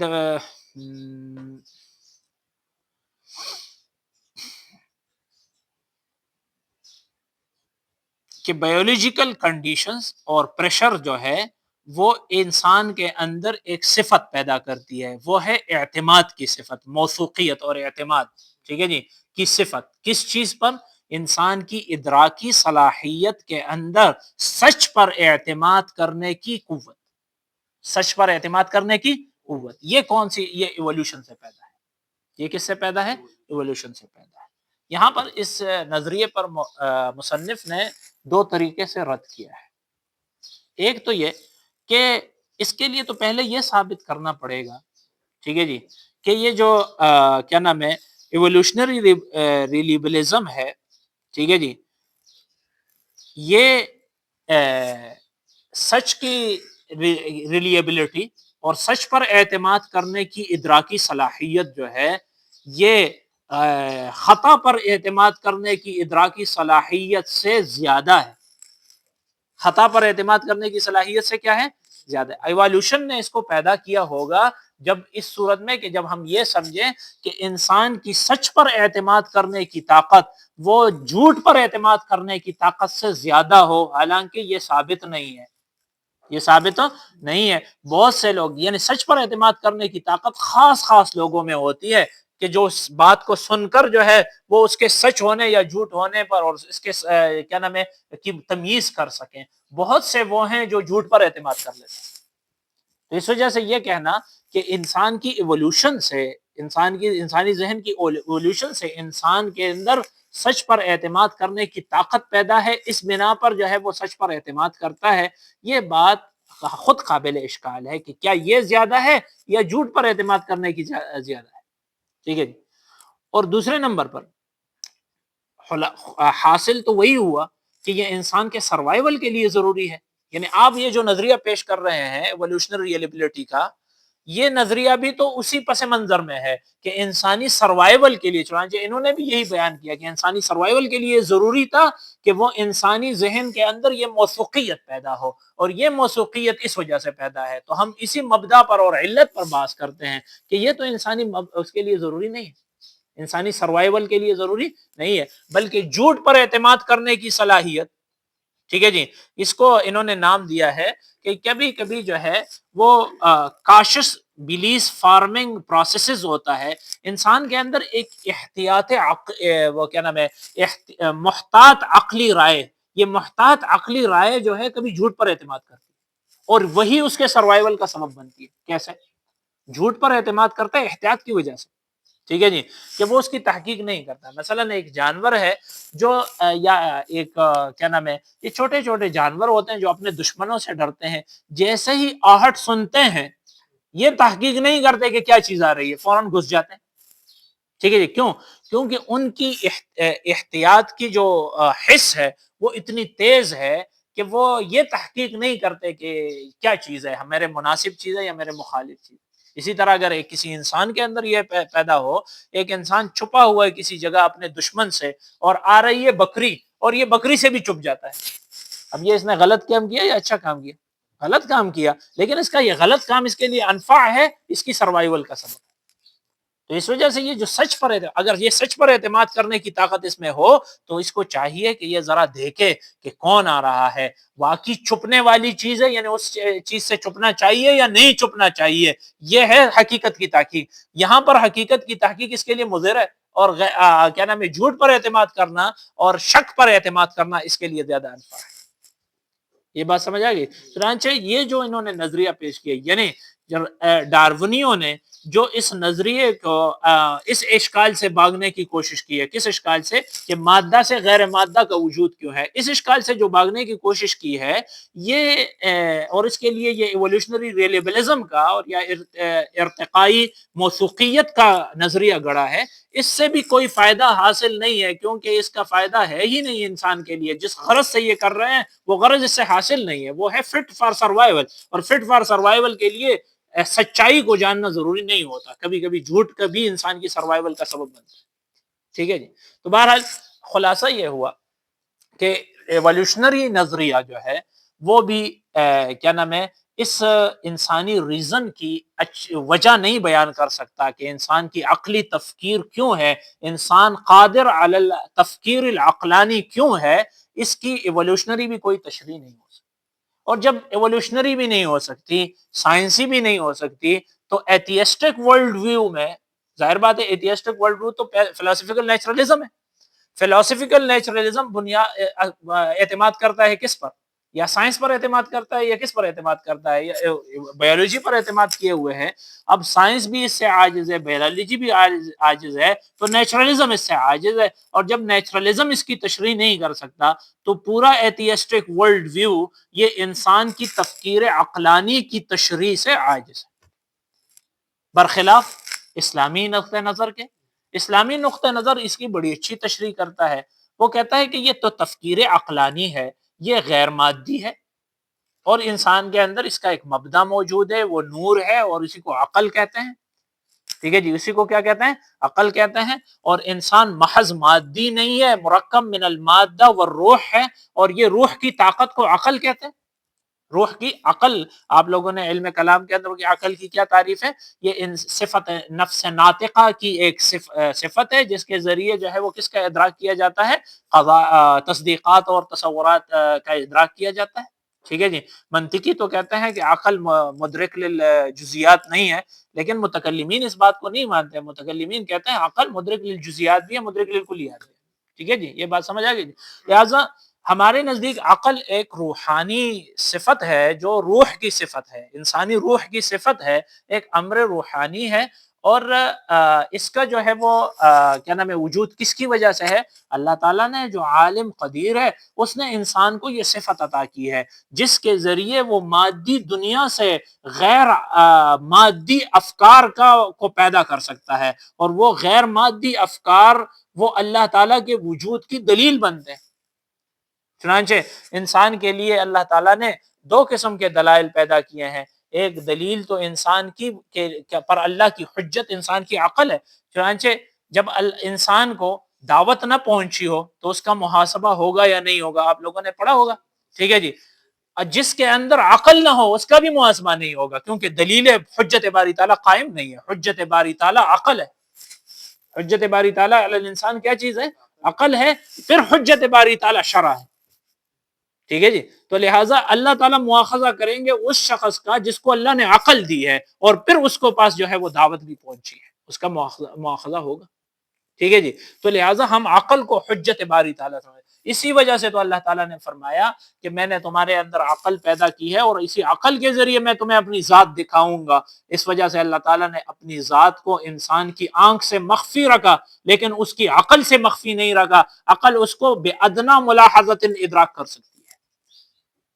S1: بایولوجیکل کنڈیشنز اور پریشر جو ہے وہ انسان کے اندر ایک صفت پیدا کرتی ہے، وہ ہے اعتماد کی صفت، موثوقیت اور اعتماد، ٹھیک ہے جی، کی صفت. کس چیز پر؟ انسان کی ادراکی صلاحیت کے اندر سچ پر اعتماد کرنے کی قوت، سچ پر اعتماد کرنے کی قوت. یہ کون سی؟ یہ ایوولوشن سے پیدا ہے. یہ کس سے پیدا ہے؟ ایوولوشن سے پیدا ہے. یہاں پر اس نظریے پر مصنف نے دو طریقے سے رد کیا ہے. ایک تو یہ کہ اس کے لیے تو پہلے یہ ثابت کرنا پڑے گا، ٹھیک ہے جی، کہ یہ جو کیا نام ہے ایوولوشنری ریلیبلزم ہے، ٹھیک ہے جی، یہ سچ کی ریلیبلٹی اور سچ پر اعتماد کرنے کی ادراکی صلاحیت جو ہے یہ خطا پر اعتماد کرنے کی ادراکی صلاحیت سے زیادہ ہے. خطا پر اعتماد کرنے کی صلاحیت سے کیا ہے؟ زیادہ. ایوالوشن نے اس کو پیدا کیا ہوگا جب اس صورت میں کہ جب ہم یہ سمجھیں کہ انسان کی سچ پر اعتماد کرنے کی طاقت وہ جھوٹ پر اعتماد کرنے کی طاقت سے زیادہ ہو. حالانکہ یہ ثابت نہیں ہے، یہ ثابت نہیں ہے. بہت سے لوگ یعنی سچ پر اعتماد کرنے کی طاقت خاص لوگوں میں ہوتی ہے کہ جو اس بات کو سن کر جو ہے وہ اس کے سچ ہونے یا جھوٹ ہونے پر اور اس کے کیا نام ہے کی تمیز کر سکیں. بہت سے وہ ہیں جو جھوٹ پر اعتماد کر لیتے ہیں. تو اس وجہ سے یہ کہنا کہ انسان کی ایوولوشن سے، انسانی ذہن کی ایوولوشن سے انسان کے اندر سچ پر اعتماد کرنے کی طاقت پیدا ہے، اس بنا پر جو ہے وہ سچ پر اعتماد کرتا ہے، یہ بات خود قابل اشکال ہے کہ کیا یہ زیادہ ہے یا جھوٹ پر اعتماد کرنے کی زیادہ ہے، ٹھیک ہے جی. اور دوسرے نمبر پر حاصل تو وہی ہوا کہ یہ انسان کے سروائیول کے لیے ضروری ہے. یعنی آپ یہ جو نظریہ پیش کر رہے ہیں ایوولوشنری ریلیبلٹی کا، یہ نظریہ بھی تو اسی پس منظر میں ہے کہ انسانی سروائیول کے لیے، چنانچہ انہوں نے بھی یہی بیان کیا کہ انسانی سروائیول کے لیے ضروری تھا کہ وہ انسانی ذہن کے اندر یہ موثوقیت پیدا ہو، اور یہ موثوقیت اس وجہ سے پیدا ہے. تو ہم اسی مبدا پر اور علت پر بحث کرتے ہیں کہ یہ تو انسانی اس کے لیے ضروری نہیں ہے، انسانی سروائیول کے لیے ضروری نہیں ہے، بلکہ جھوٹ پر اعتماد کرنے کی صلاحیت، ٹھیک ہے جی، اس کو انہوں نے نام دیا ہے کہ کبھی کبھی جو ہے وہ کاشس بیلیس فارمنگ پروسیسز ہوتا ہے. انسان کے اندر ایک احتیاط وہ کیا نام ہے محتاط عقلی رائے، یہ محتاط عقلی رائے جو ہے کبھی جھوٹ پر اعتماد کرتی ہے اور وہی اس کے سروائیول کا سبب بنتی ہے. کیسے؟ جھوٹ پر اعتماد کرتا ہے احتیاط کی وجہ سے، ٹھیک ہے جی، کہ وہ اس کی تحقیق نہیں کرتا. مثلا ایک جانور ہے جو یا ایک کیا نام ہے، یہ چھوٹے چھوٹے جانور ہوتے ہیں جو اپنے دشمنوں سے ڈرتے ہیں، جیسے ہی آہٹ سنتے ہیں یہ تحقیق نہیں کرتے کہ کیا چیز آ رہی ہے، فوراً گھس جاتے ہیں، ٹھیک ہے جی. کیوں؟ کیونکہ ان کی احتیاط کی جو حس ہے وہ اتنی تیز ہے کہ وہ یہ تحقیق نہیں کرتے کہ کیا چیز ہے، میرے مناسب چیز ہے یا میرے مخالف چیز. اسی طرح اگر کسی انسان کے اندر یہ پیدا ہو، ایک انسان چھپا ہوا ہے کسی جگہ اپنے دشمن سے اور آ رہی ہے بکری اور یہ بکری سے بھی چھپ جاتا ہے، اب یہ اس نے غلط کام کیا یا اچھا کام کیا؟ غلط کام کیا، لیکن اس کا یہ غلط کام اس کے لیے انفع ہے، اس کی سروائیول کا سبب ہے۔ تو اس وجہ سے یہ جو سچ پر اگر یہ سچ پر اعتماد کرنے کی طاقت اس میں ہو تو اس کو چاہیے کہ یہ ذرا دیکھے کہ کون آ رہا ہے، واقعی چھپنے والی چیز ہے، یعنی اس چیز سے چھپنا چاہیے یا نہیں چھپنا چاہیے، یہ ہے حقیقت کی تحقیق۔ یہاں پر حقیقت کی تحقیق اس کے لیے مضر ہے، اور کیا نام ہے، جھوٹ پر اعتماد کرنا اور شک پر اعتماد کرنا اس کے لیے زیادہ انفع ہے۔ یہ بات سمجھ آ گئی؟ چنانچہ یہ جو انہوں نے نظریہ پیش کیا، یعنی ڈارونیوں نے جو اس نظریے کو اس اشکال سے بھاگنے کی کوشش کی ہے، کس اشکال سے؟ کہ مادہ سے غیر مادہ کا وجود کیوں ہے، اس اشکال سے جو بھاگنے کی کوشش کی ہے یہ، اور اس کے لیے یہ ایوولوشنری ریلیبلزم کا اور یا ارتقائی موثوقیت کا نظریہ گڑا ہے، اس سے بھی کوئی فائدہ حاصل نہیں ہے، کیونکہ اس کا فائدہ ہے ہی نہیں انسان کے لیے۔ جس غرض سے یہ کر رہے ہیں وہ غرض اس سے حاصل نہیں ہے، وہ ہے فٹ فار سروائیول، اور فٹ فار سروائیول کے لیے سچائی کو جاننا ضروری نہیں ہوتا، کبھی کبھی جھوٹ کا بھی انسان کی سروائیول کا سبب بنتا ہے۔ ٹھیک ہے جی؟ تو بہرحال خلاصہ یہ ہوا کہ ایوولوشنری نظریہ جو ہے وہ بھی کیا نام ہے، اس انسانی ریزن کی وجہ نہیں بیان کر سکتا کہ انسان کی عقلی تفکیر کیوں ہے، انسان قادر علی التفکیر العقلانی کیوں ہے، اس کی ایوولوشنری بھی کوئی تشریح نہیں ہو سکتی۔ اور جب ایوولوشنری بھی نہیں ہو سکتی، سائنسی بھی نہیں ہو سکتی، تو ایتھیسٹک ورلڈ ویو میں ظاہر بات ہے، ایتھیسٹک ورلڈ ویو تو فلاسفیکل نیچرلزم ہے۔ فلاسفیکل نیچرلزم اعتماد کرتا ہے کس پر؟ یا سائنس پر اعتماد کرتا ہے یا کس پر اعتماد کرتا ہے؟ یا بایولوجی پر اعتماد کیے ہوئے ہے۔ اب سائنس بھی اس سے عاجز ہے، بایولوجی بھی عاجز ہے، تو نیچرلزم اس سے عاجز ہے، اور جب نیچرلزم اس کی تشریح نہیں کر سکتا تو پورا ایتھیسٹک ورلڈ ویو یہ انسان کی تفکیر عقلانی کی تشریح سے عاجز ہے، برخلاف اسلامی نقطہ نظر کے۔ اسلامی نقطہ نظر اس کی بڑی اچھی تشریح کرتا ہے، وہ کہتا ہے کہ یہ تو تفکیر عقلانی ہے، یہ غیر مادی ہے، اور انسان کے اندر اس کا ایک مبدا موجود ہے، وہ نور ہے، اور اسی کو عقل کہتے ہیں۔ ٹھیک ہے جی، اسی کو کیا کہتے ہیں؟ عقل کہتے ہیں۔ اور انسان محض مادی نہیں ہے، مرکب من المادہ والروح ہے، اور یہ روح کی طاقت کو عقل کہتے ہیں۔ روح کی عقل، آپ لوگوں نے علم کلام کے اندر عقل کی کیا تعریف ہے؟ یہ صفت نفس ناطقہ کی ایک صفت ہے، جس کے ذریعے جو ہے وہ کس کا ادراک کیا جاتا ہے؟ تصدیقات اور تصورات کا ادراک کیا جاتا ہے۔ ٹھیک ہے جی، منطقی تو کہتے ہیں کہ عقل مدرک للجزیات نہیں ہے، لیکن متکلمین اس بات کو نہیں مانتے، متکلمین کہتے ہیں عقل مدرک للجزیات بھی ہے، مدرک للکلیات بھی ہے۔ ٹھیک ہے جی، یہ بات سمجھ آ گئی جی؟ لہٰذا ہمارے نزدیک عقل ایک روحانی صفت ہے، جو روح کی صفت ہے، انسانی روح کی صفت ہے، ایک امر روحانی ہے، اور اس کا جو ہے وہ کیا نام ہے، وجود کس کی وجہ سے ہے؟ اللہ تعالیٰ نے جو عالم قدیر ہے، اس نے انسان کو یہ صفت عطا کی ہے، جس کے ذریعے وہ مادی دنیا سے غیر مادی افکار کو پیدا کر سکتا ہے، اور وہ غیر مادی افکار وہ اللہ تعالیٰ کے وجود کی دلیل بنتے ہیں۔ چنانچہ انسان کے لیے اللہ تعالیٰ نے دو قسم کے دلائل پیدا کیے ہیں۔ ایک دلیل تو انسان کی پر اللہ کی حجت انسان کی عقل ہے۔ چنانچہ جب انسان کو دعوت نہ پہنچی ہو تو اس کا محاسبہ ہوگا یا نہیں ہوگا، آپ لوگوں نے پڑھا ہوگا۔ ٹھیک ہے جی، جس کے اندر عقل نہ ہو اس کا بھی محاسبہ نہیں ہوگا، کیونکہ دلیل حجت باری تعالیٰ قائم نہیں ہے۔ حجت باری تعالیٰ عقل ہے۔ حجت باری تعالیٰ علی الانسان کیا چیز ہے؟ عقل ہے، پھر حجت باری تعالیٰ شرع ہے۔ ٹھیک ہے جی، تو لہٰذا اللہ تعالیٰ مواخذہ کریں گے اس شخص کا جس کو اللہ نے عقل دی ہے، اور پھر اس کو پاس جو ہے وہ دعوت بھی پہنچی ہے، اس کا مواخذہ ہوگا۔ ٹھیک ہے جی، تو لہٰذا ہم عقل کو حجت باری تعالیٰ سمجھیں۔ اسی وجہ سے تو اللہ تعالیٰ نے فرمایا کہ میں نے تمہارے اندر عقل پیدا کی ہے، اور اسی عقل کے ذریعے میں تمہیں اپنی ذات دکھاؤں گا۔ اس وجہ سے اللہ تعالیٰ نے اپنی ذات کو انسان کی آنکھ سے مخفی رکھا، لیکن اس کی عقل سے مخفی نہیں رکھا۔ عقل اس کو بے ادنا ملاحظت ادراک کر سکتی ہے۔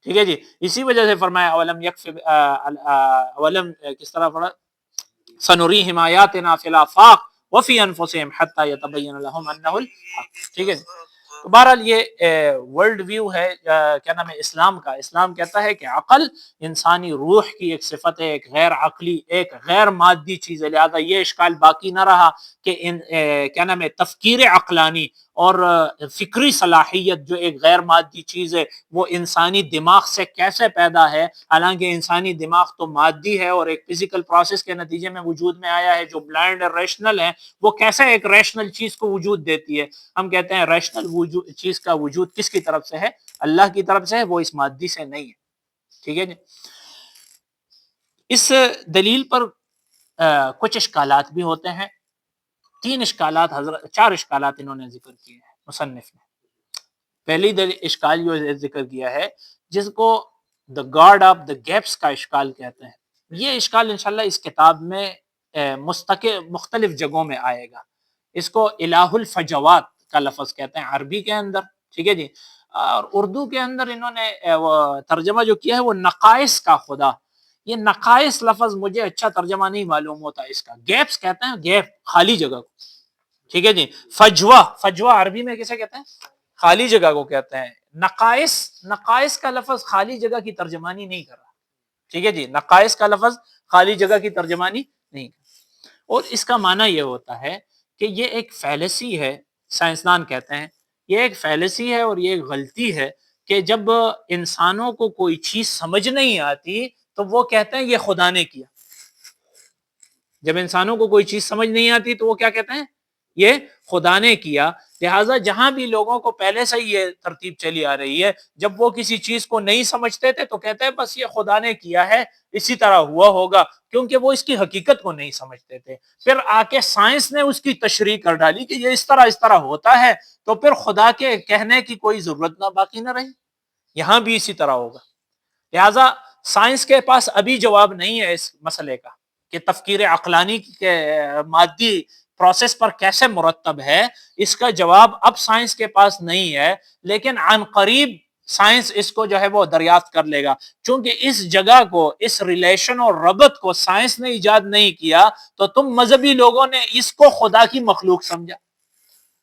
S1: ٹھیک ہے جی، اسی وجہ سے فرمایا اولم یکفی اولم کس طرح پڑھا؟ سنریہم آیاتنا فی الآفاق وفی انفسہم حتی یتبین لہم انہ الحق۔ ٹھیک ہے جی، تو بہرحال یہ ورلڈ ویو ہے کیا نام ہے اسلام کا۔ اسلام کہتا ہے کہ عقل انسانی روح کی ایک صفت ہے، ایک غیر عقلی، ایک غیر مادی چیز ہے۔ لہذا یہ اشکال باقی نہ رہا کہ کیا نام ہے تفکیر عقلانی اور فکری صلاحیت جو ایک غیر مادی چیز ہے وہ انسانی دماغ سے کیسے پیدا ہے، حالانکہ انسانی دماغ تو مادی ہے اور ایک فزیکل پروسیس کے نتیجے میں وجود میں آیا ہے، جو بلائنڈ اور ریشنل ہے، وہ کیسے ایک ریشنل چیز کو وجود دیتی ہے۔ ہم کہتے ہیں ریشنل چیز کا وجود کس کی طرف سے ہے؟ اللہ کی طرف سے ہے، وہ اس مادی سے نہیں ہے۔ ٹھیک ہے جی۔ اس دلیل پر کچھ اشکالات بھی ہوتے ہیں، چار اشکالات انہوں نے ذکر کیے ہیں مصنف نے۔ پہلی اشکال جو ذکر کیا ہے، جس کو the God of the gaps کا اشکال کہتے ہیں، یہ اشکال انشاءاللہ اس کتاب میں مختلف جگہوں میں آئے گا۔ اس کو الہ الفجوات کا لفظ کہتے ہیں عربی کے اندر، ٹھیک ہے جی، اور اردو کے اندر انہوں نے ترجمہ جو کیا ہے وہ نقائص کا خدا۔ یہ نقائص لفظ مجھے اچھا ترجمہ نہیں معلوم ہوتا اس کا۔ گیپس کہتے ہیں گیپ، خالی جگہ کو، ٹھیک ہے جی۔ فجوہ عربی میں کیسے کہتے ہیں؟ خالی جگہ کو کہتے ہیں۔ نقائص کا لفظ خالی جگہ کی ترجمانی نہیں کر رہا، ٹھیک ہے جی، نقائص کا لفظ خالی جگہ کی ترجمانی نہیں کر رہا۔ اور اس کا معنی یہ ہوتا ہے کہ یہ ایک فیلسی ہے، سائنسدان کہتے ہیں یہ ایک فیلسی ہے اور یہ ایک غلطی ہے کہ جب انسانوں کو کوئی چیز سمجھ نہیں آتی تو وہ کہتے ہیں یہ خدا نے کیا۔ جب انسانوں کو کوئی چیز سمجھ نہیں آتی تو وہ کیا کہتے ہیں؟ یہ خدا نے کیا۔ لہٰذا جہاں بھی لوگوں کو پہلے سے یہ ترتیب چلی آ رہی ہے، جب وہ کسی چیز کو نہیں سمجھتے تھے تو کہتے ہیں بس یہ خدا نے کیا ہے، اسی طرح ہوا ہوگا، کیونکہ وہ اس کی حقیقت کو نہیں سمجھتے تھے۔ پھر آ کے سائنس نے اس کی تشریح کر ڈالی کہ یہ اس طرح ہوتا ہے، تو پھر خدا کے کہنے کی کوئی ضرورت نہ باقی نہ رہی۔ یہاں بھی اسی طرح ہوگا۔ لہٰذا سائنس کے پاس ابھی جواب نہیں ہے اس مسئلے کا کہ تفکیر عقلانی کے مادی پروسیس پر کیسے مرتب ہے، اس کا جواب اب سائنس کے پاس نہیں ہے، لیکن عن قریب سائنس اس کو جو ہے وہ دریافت کر لے گا، چونکہ اس جگہ کو، اس ریلیشن اور ربط کو سائنس نے ایجاد نہیں کیا، تو تم مذہبی لوگوں نے اس کو خدا کی مخلوق سمجھا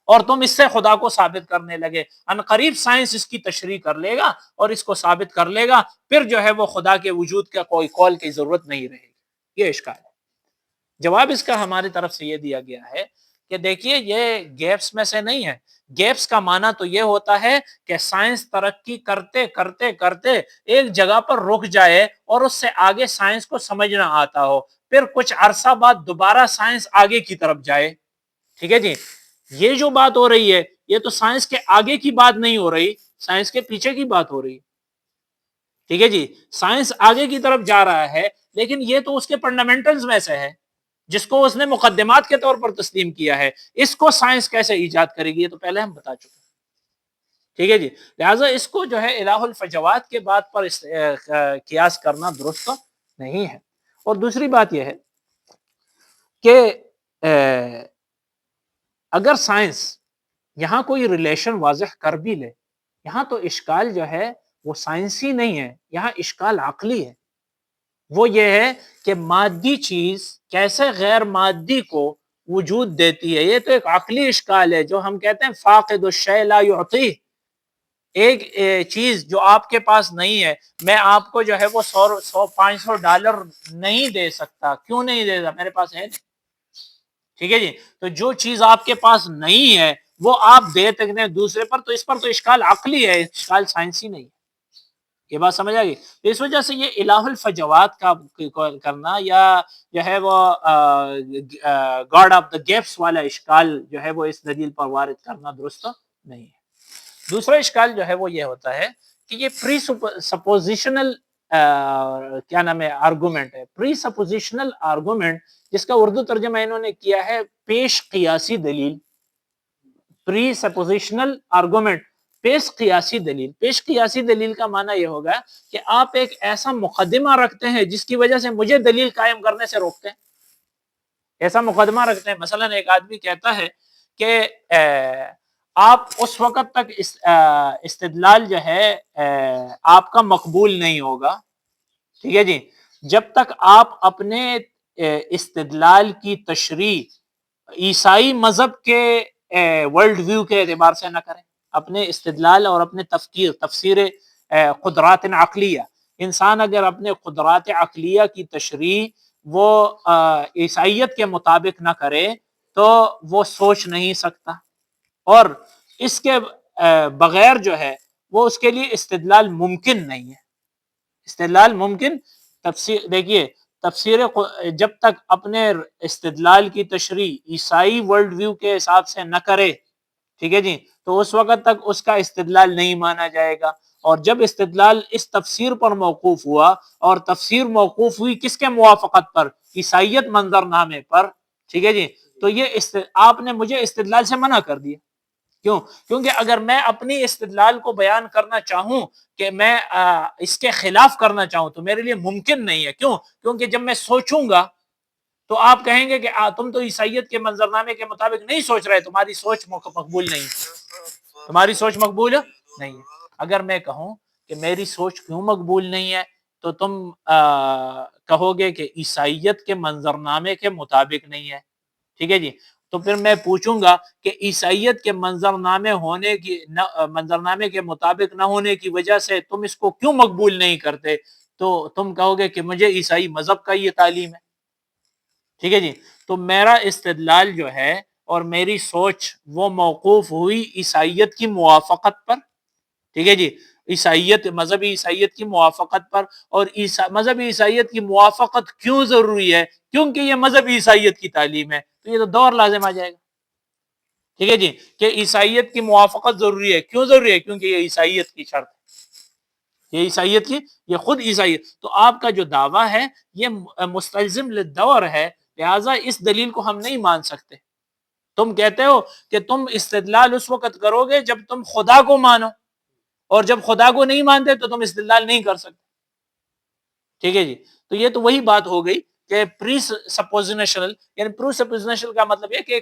S1: اور تم اس سے خدا کو ثابت کرنے لگے۔ عن قریب سائنس اس کی تشریح کر لے گا اور اس کو ثابت کر لے گا، پھر جو ہے وہ خدا کے وجود کا کوئی قول کی ضرورت نہیں رہے گی۔ یہ اشکال ہے۔ جواب اس کا ہماری طرف سے یہ دیا گیا ہے کہ دیکھیے یہ گیپس میں سے نہیں ہے۔ گیپس کا معنی تو یہ ہوتا ہے کہ سائنس ترقی کرتے کرتے کرتے ایک جگہ پر رک جائے اور اس سے آگے سائنس کو سمجھ نہ آتا ہو، پھر کچھ عرصہ بعد دوبارہ سائنس آگے کی طرف جائے۔ ٹھیک ہے جی، یہ جو بات ہو رہی ہے یہ تو سائنس کے آگے کی بات نہیں ہو رہی، سائنس کے پیچھے کی بات ہو رہی ہے۔ ٹھیک ہے جی، سائنس آگے کی طرف جا رہا ہے لیکن یہ تو اس کے فنڈامنٹلز میں سے ہے جس کو اس نے مقدمات کے طور پر تسلیم کیا ہے۔ اس کو سائنس کیسے ایجاد کرے گی یہ تو پہلے ہم بتا چکے ہیں۔ ٹھیک ہے جی، لہٰذا اس کو جو ہے الہ الفجوات کے بات پر قیاس کرنا درست نہیں ہے۔ اور دوسری بات یہ ہے کہ اگر سائنس یہاں کوئی ریلیشن واضح کر بھی لے، یہاں تو اشکال جو ہے وہ سائنسی نہیں ہے، یہاں اشکال عقلی ہے۔ وہ یہ ہے کہ مادی چیز کیسے غیر مادی کو وجود دیتی ہے۔ یہ تو ایک عقلی اشکال ہے جو ہم کہتے ہیں فاقد الشیء لا یعطیہ۔ ایک چیز جو آپ کے پاس نہیں ہے، میں آپ کو جو ہے وہ $500 نہیں دے سکتا۔ کیوں نہیں دے سکتا؟ میرے پاس ہے نہیں۔ ٹھیک ہے جی، تو جو چیز آپ کے پاس نہیں ہے وہ آپ دے سکتے ہیں دوسرے پر، تو اس پر تو اشکال عقلی ہے، اشکال سائنسی نہیں ہے۔ یہ بات سمجھ آ گئی؟ اس وجہ سے یہ الہ الفجوات کا کرنا یا جو ہے وہ گاڈ آف دا گیپس والا اشکال جو ہے وہ اس دلیل پر وارد کرنا درست نہیں ہے۔ دوسرا اشکال جو ہے وہ یہ ہوتا ہے کہ یہ پری سپوزیشنل کیا نام ہے آرگومنٹ ہے۔ پری سپوزیشنل آرگومنٹ جس کا اردو ترجمہ انہوں نے کیا ہے پیش قیاسی دلیل۔ پری سپوزیشنل آرگومنٹ، پیش قیاسی دلیل۔ پیش قیاسی دلیل کا معنی یہ ہوگا کہ آپ ایک ایسا مقدمہ رکھتے ہیں جس کی وجہ سے مجھے دلیل قائم کرنے سے روکتے ہیں۔ ایسا مقدمہ رکھتے ہیں، مثلا ایک آدمی کہتا ہے کہ آپ اس وقت تک استدلال جو ہے آپ کا مقبول نہیں ہوگا، ٹھیک ہے جی، جب تک آپ اپنے استدلال کی تشریح عیسائی مذہب کے ورلڈ ویو کے اعتبار سے نہ کریں۔ اپنے استدلال اور اپنے تفسیر قدرات عقلیہ، انسان اگر اپنے قدرات عقلیہ کی تشریح وہ عیسائیت کے مطابق نہ کرے تو وہ سوچ نہیں سکتا۔ اور اس کے بغیر جو ہے وہ اس کے لیے استدلال ممکن نہیں ہے. استدلال ممکن تفسیر دیکھیے تفسیر جب تک اپنے استدلال کی تشریح عیسائی ورلڈ ویو کے حساب سے نہ کرے، ٹھیک ہے جی، تو اس وقت تک اس کا استدلال نہیں مانا جائے گا. اور جب استدلال اس تفسیر پر موقوف ہوا، اور تفسیر موقوف ہوئی کس کے موافقت پر؟ عیسائیت منظر نامے پر، ٹھیک ہے جی، تو یہ آپ نے مجھے استدلال سے منع کر دیا. کیوں؟ کیونکہ اگر میں اپنی استدلال کو بیان کرنا چاہوں کہ میں اس کے خلاف کرنا چاہوں تو میرے لیے ممکن نہیں ہے. کیوں؟ کیونکہ جب میں سوچوں گا تو آپ کہیں گے کہ تم تو عیسائیت کے منظرنامے کے مطابق نہیں سوچ رہے، تمہاری سوچ مقبول نہیں، تمہاری سوچ مقبول نہیں ہے. اگر میں کہوں کہ میری سوچ کیوں مقبول نہیں ہے تو تم کہو گے کہ عیسائیت کے منظرنامے کے مطابق نہیں ہے، ٹھیک ہے جی. تو پھر میں پوچھوں گا کہ عیسائیت کے منظرنامے کے مطابق نہ ہونے کی وجہ سے تم اس کو کیوں مقبول نہیں کرتے؟ تو تم کہو گے کہ مجھے عیسائی مذہب کا یہ تعلیم ہے، ٹھیک ہے جی. تو میرا استدلال جو ہے اور میری سوچ وہ موقوف ہوئی عیسائیت کی موافقت پر، ٹھیک ہے جی، مذہبی عیسائیت کی موافقت پر. اور مذہبی عیسائیت کی موافقت کیوں ضروری ہے؟ کیونکہ یہ مذہبی عیسائیت کی تعلیم ہے. تو یہ تو دور لازم آ جائے گا، ٹھیک ہے جی، کہ عیسائیت کی موافقت ضروری ہے. کیوں ضروری ہے؟ کیونکہ یہ عیسائیت کی شرط ہے، یہ عیسائیت کی، یہ خود عیسائیت. تو آپ کا جو دعویٰ ہے یہ مستلزم للدور ہے، لہٰذا اس دلیل کو ہم نہیں مان سکتے. تم کہتے ہو کہ تم استدلال اس وقت کرو گے جب تم خدا کو مانو، اور جب خدا کو نہیں مانتے تو تم استدلال نہیں کر سکتے، ٹھیک ہے جی. تو یہ تو وہی بات ہو گئی کہ پری سپوزیشنل، یعنی پرو سپوزیشنل کا مطلب یہ کہ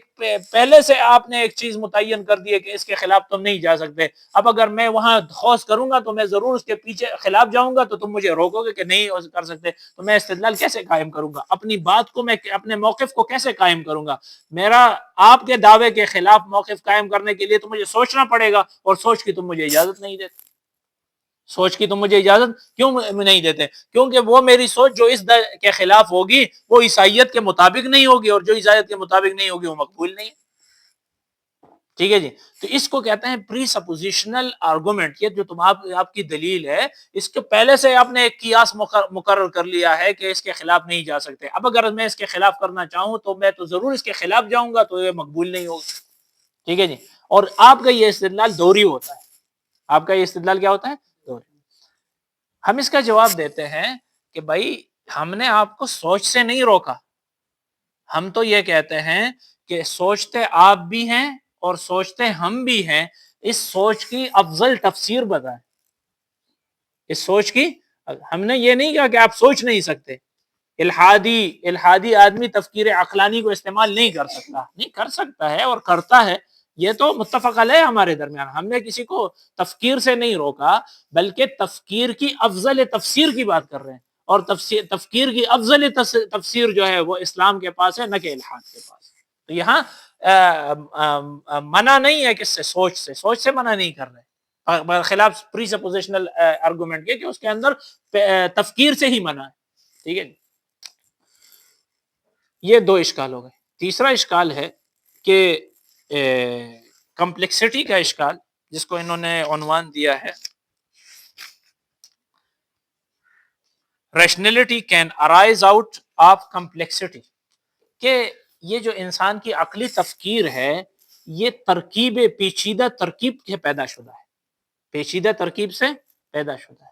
S1: پہلے سے آپ نے ایک چیز متعین کر دی ہے کہ اس کے خلاف تم نہیں جا سکتے. اب اگر میں وہاں خوص کروں گا تو میں ضرور اس کے پیچھے خلاف جاؤں گا، تو تم مجھے روکو گے کہ نہیں کر سکتے. تو میں استدلال کیسے قائم کروں گا؟ اپنی بات کو میں اپنے موقف کو کیسے قائم کروں گا؟ میرا آپ کے دعوے کے خلاف موقف قائم کرنے کے لیے تو مجھے سوچنا پڑے گا، اور سوچ کی تم مجھے اجازت نہیں دیتے. سوچ کی تم مجھے اجازت کیوں نہیں دیتے؟ کیونکہ وہ میری سوچ جو اس کے خلاف ہوگی وہ عیسائیت کے مطابق نہیں ہوگی، اور جو عیسائیت کے مطابق نہیں ہوگی وہ مقبول نہیں ہے، ٹھیک ہے جی. تو اس کو کہتے ہیں پری سپوزیشنل آرگومنٹ. یہ جو آپ کی دلیل ہے، اس کے پہلے سے آپ نے ایک قیاس مقرر کر لیا ہے کہ اس کے خلاف نہیں جا سکتے. اب اگر میں اس کے خلاف کرنا چاہوں تو میں تو ضرور اس کے خلاف جاؤں گا، تو یہ مقبول نہیں ہوگا، ٹھیک ہے جی. اور آپ کا یہ استدلال دوہری ہوتا ہے. آپ کا یہ استدلال کیا ہوتا ہے؟ دوہری. ہم اس کا جواب دیتے ہیں کہ بھائی ہم نے آپ کو سوچ سے نہیں روکا. ہم تو یہ کہتے ہیں کہ سوچتے آپ بھی ہیں اور سوچتے ہم بھی ہیں. اس سوچ کی افضل تفسیر بتائیں. اس سوچ کی ہم نے یہ نہیں کہا کہ آپ سوچ نہیں سکتے. الحادی آدمی تفکیر عقلانی کو استعمال نہیں کر سکتا، نہیں کر سکتا ہے اور کرتا ہے، یہ تو متفق علیہ ہمارے درمیان. ہم نے کسی کو تفکیر سے نہیں روکا، بلکہ تفکیر کی افضل تفسیر کی بات کر رہے ہیں. اور تفکیر کی افضل تفسیر جو ہے وہ اسلام کے پاس ہے، نہ کہ الحاد کے پاس. تو یہاں منع نہیں ہے، کس سے؟ سوچ سے منع نہیں کر رہے، خلاف پری سپوزیشنل آرگومنٹ کے کہ اس کے اندر تفکیر سے ہی منع ہے، ٹھیک ہے. یہ دو اشکال ہو گئے. تیسرا اشکال ہے کہ کمپلیکسٹی کا اشکال، جس کو انہوں نے عنوان دیا ہے rationality can arise out of complexity. کہ یہ جو انسان کی عقلی تفکیر ہے یہ پیچیدہ ترکیب سے پیدا شدہ ہے، پیچیدہ ترکیب سے پیدا شدہ ہے.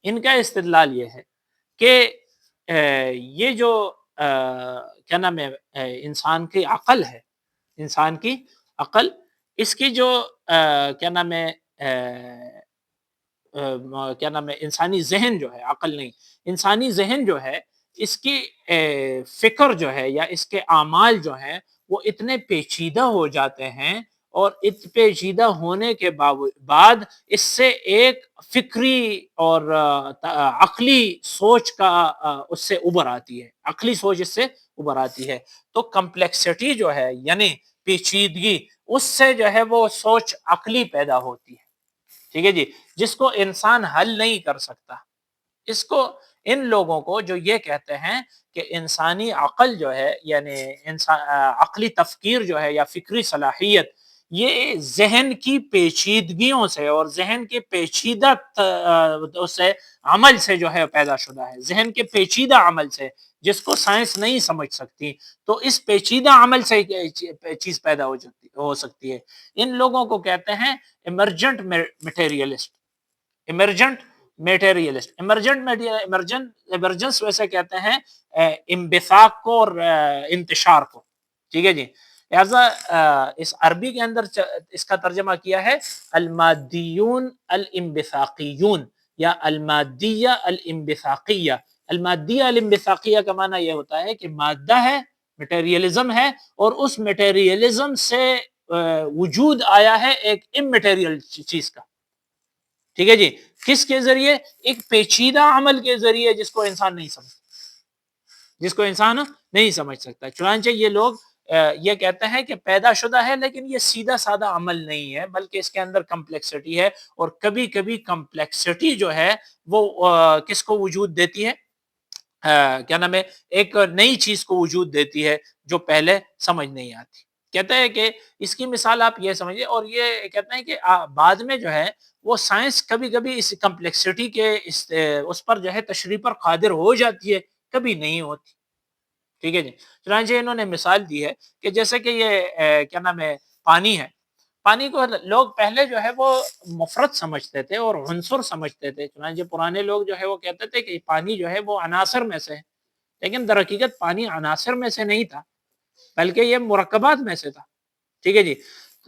S1: ان کا استدلال یہ ہے کہ یہ جو کیا نام ہے انسان کی عقل ہے، انسان کی عقل، اس کی جو کیا نام ہے کیا نام ہے انسانی ذہن جو ہے، عقل نہیں، انسانی ذہن جو ہے، اس کی فکر جو ہے یا اس کے اعمال جو ہیں وہ اتنے پیچیدہ ہو جاتے ہیں، اور پیچیدہ ہونے کے بعد اس سے ایک فکری اور عقلی سوچ کا اس سے ابھر آتی ہے، عقلی سوچ اس سے ابھر آتی ہے. تو کمپلیکسٹی جو ہے یعنی پیچیدگی، اس سے جو ہے وہ سوچ عقلی پیدا ہوتی ہے، ٹھیک ہے جی، جس کو انسان حل نہیں کر سکتا. اس کو ان لوگوں کو جو یہ کہتے ہیں کہ انسانی عقل جو ہے یعنی عقلی تفکیر جو ہے یا فکری صلاحیت، یہ ذہن کی پیچیدگیوں سے اور ذہن کے پیچیدہ اس سے عمل سے جو ہے پیدا شدہ ہے، ذہن کے پیچیدہ عمل سے جس کو سائنس نہیں سمجھ سکتی، تو اس پیچیدہ عمل سے چیز پیدا ہو سکتی ہے۔ ان لوگوں کو کہتے ہیں ایمرجنٹ میٹیریلسٹ، ایمرجنٹ میٹیریلسٹ، ایمرجنس ویسے کہتے ہیں انبثاق کو اور انتشار کو، ٹھیک ہے جی۔ لہذا اس عربی کے اندر اس کا ترجمہ کیا ہے المادیون الانبثاقیون یا المادیہ الانبثاقیہ۔ المادیہ الانبثاقیہ کا معنی یہ ہوتا ہے کہ مادہ ہے، میٹیریلزم ہے، اور اس میٹیریلزم سے وجود آیا ہے ایک اممیٹیریل چیز کا، ٹھیک ہے جی۔ کس کے ذریعے؟ ایک پیچیدہ عمل کے ذریعے جس کو انسان نہیں سمجھ سکتا۔ چنانچہ یہ لوگ یہ کہتے ہیں کہ پیدا شدہ ہے، لیکن یہ سیدھا سادہ عمل نہیں ہے، بلکہ اس کے اندر کمپلیکسٹی ہے، اور کبھی کبھی کمپلیکسٹی جو ہے وہ کس کو وجود دیتی ہے؟ کیا نام ہے، ایک نئی چیز کو وجود دیتی ہے جو پہلے سمجھ نہیں آتی۔ کہتے ہیں کہ اس کی مثال آپ یہ سمجھیں، اور یہ کہتے ہیں کہ بعد میں جو ہے وہ سائنس کبھی کبھی اس کمپلیکسٹی کے اس پر جو ہے تشریح پر قادر ہو جاتی ہے، کبھی نہیں ہوتی، ٹھیک ہے جی۔ چنانچہ انہوں نے مثال دی ہے کہ جیسے کہ یہ کیا نام ہے، پانی ہے، پانی کو لوگ پہلے جو ہے وہ مفرد سمجھتے تھے اور عنصر سمجھتے تھے۔ چنانچہ پرانے لوگ جو ہے وہ کہتے تھے کہ پانی جو ہے وہ عناصر میں سے ہے، لیکن در حقیقت پانی عناصر میں سے نہیں تھا، بلکہ یہ مرکبات میں سے تھا، ٹھیک ہے جی۔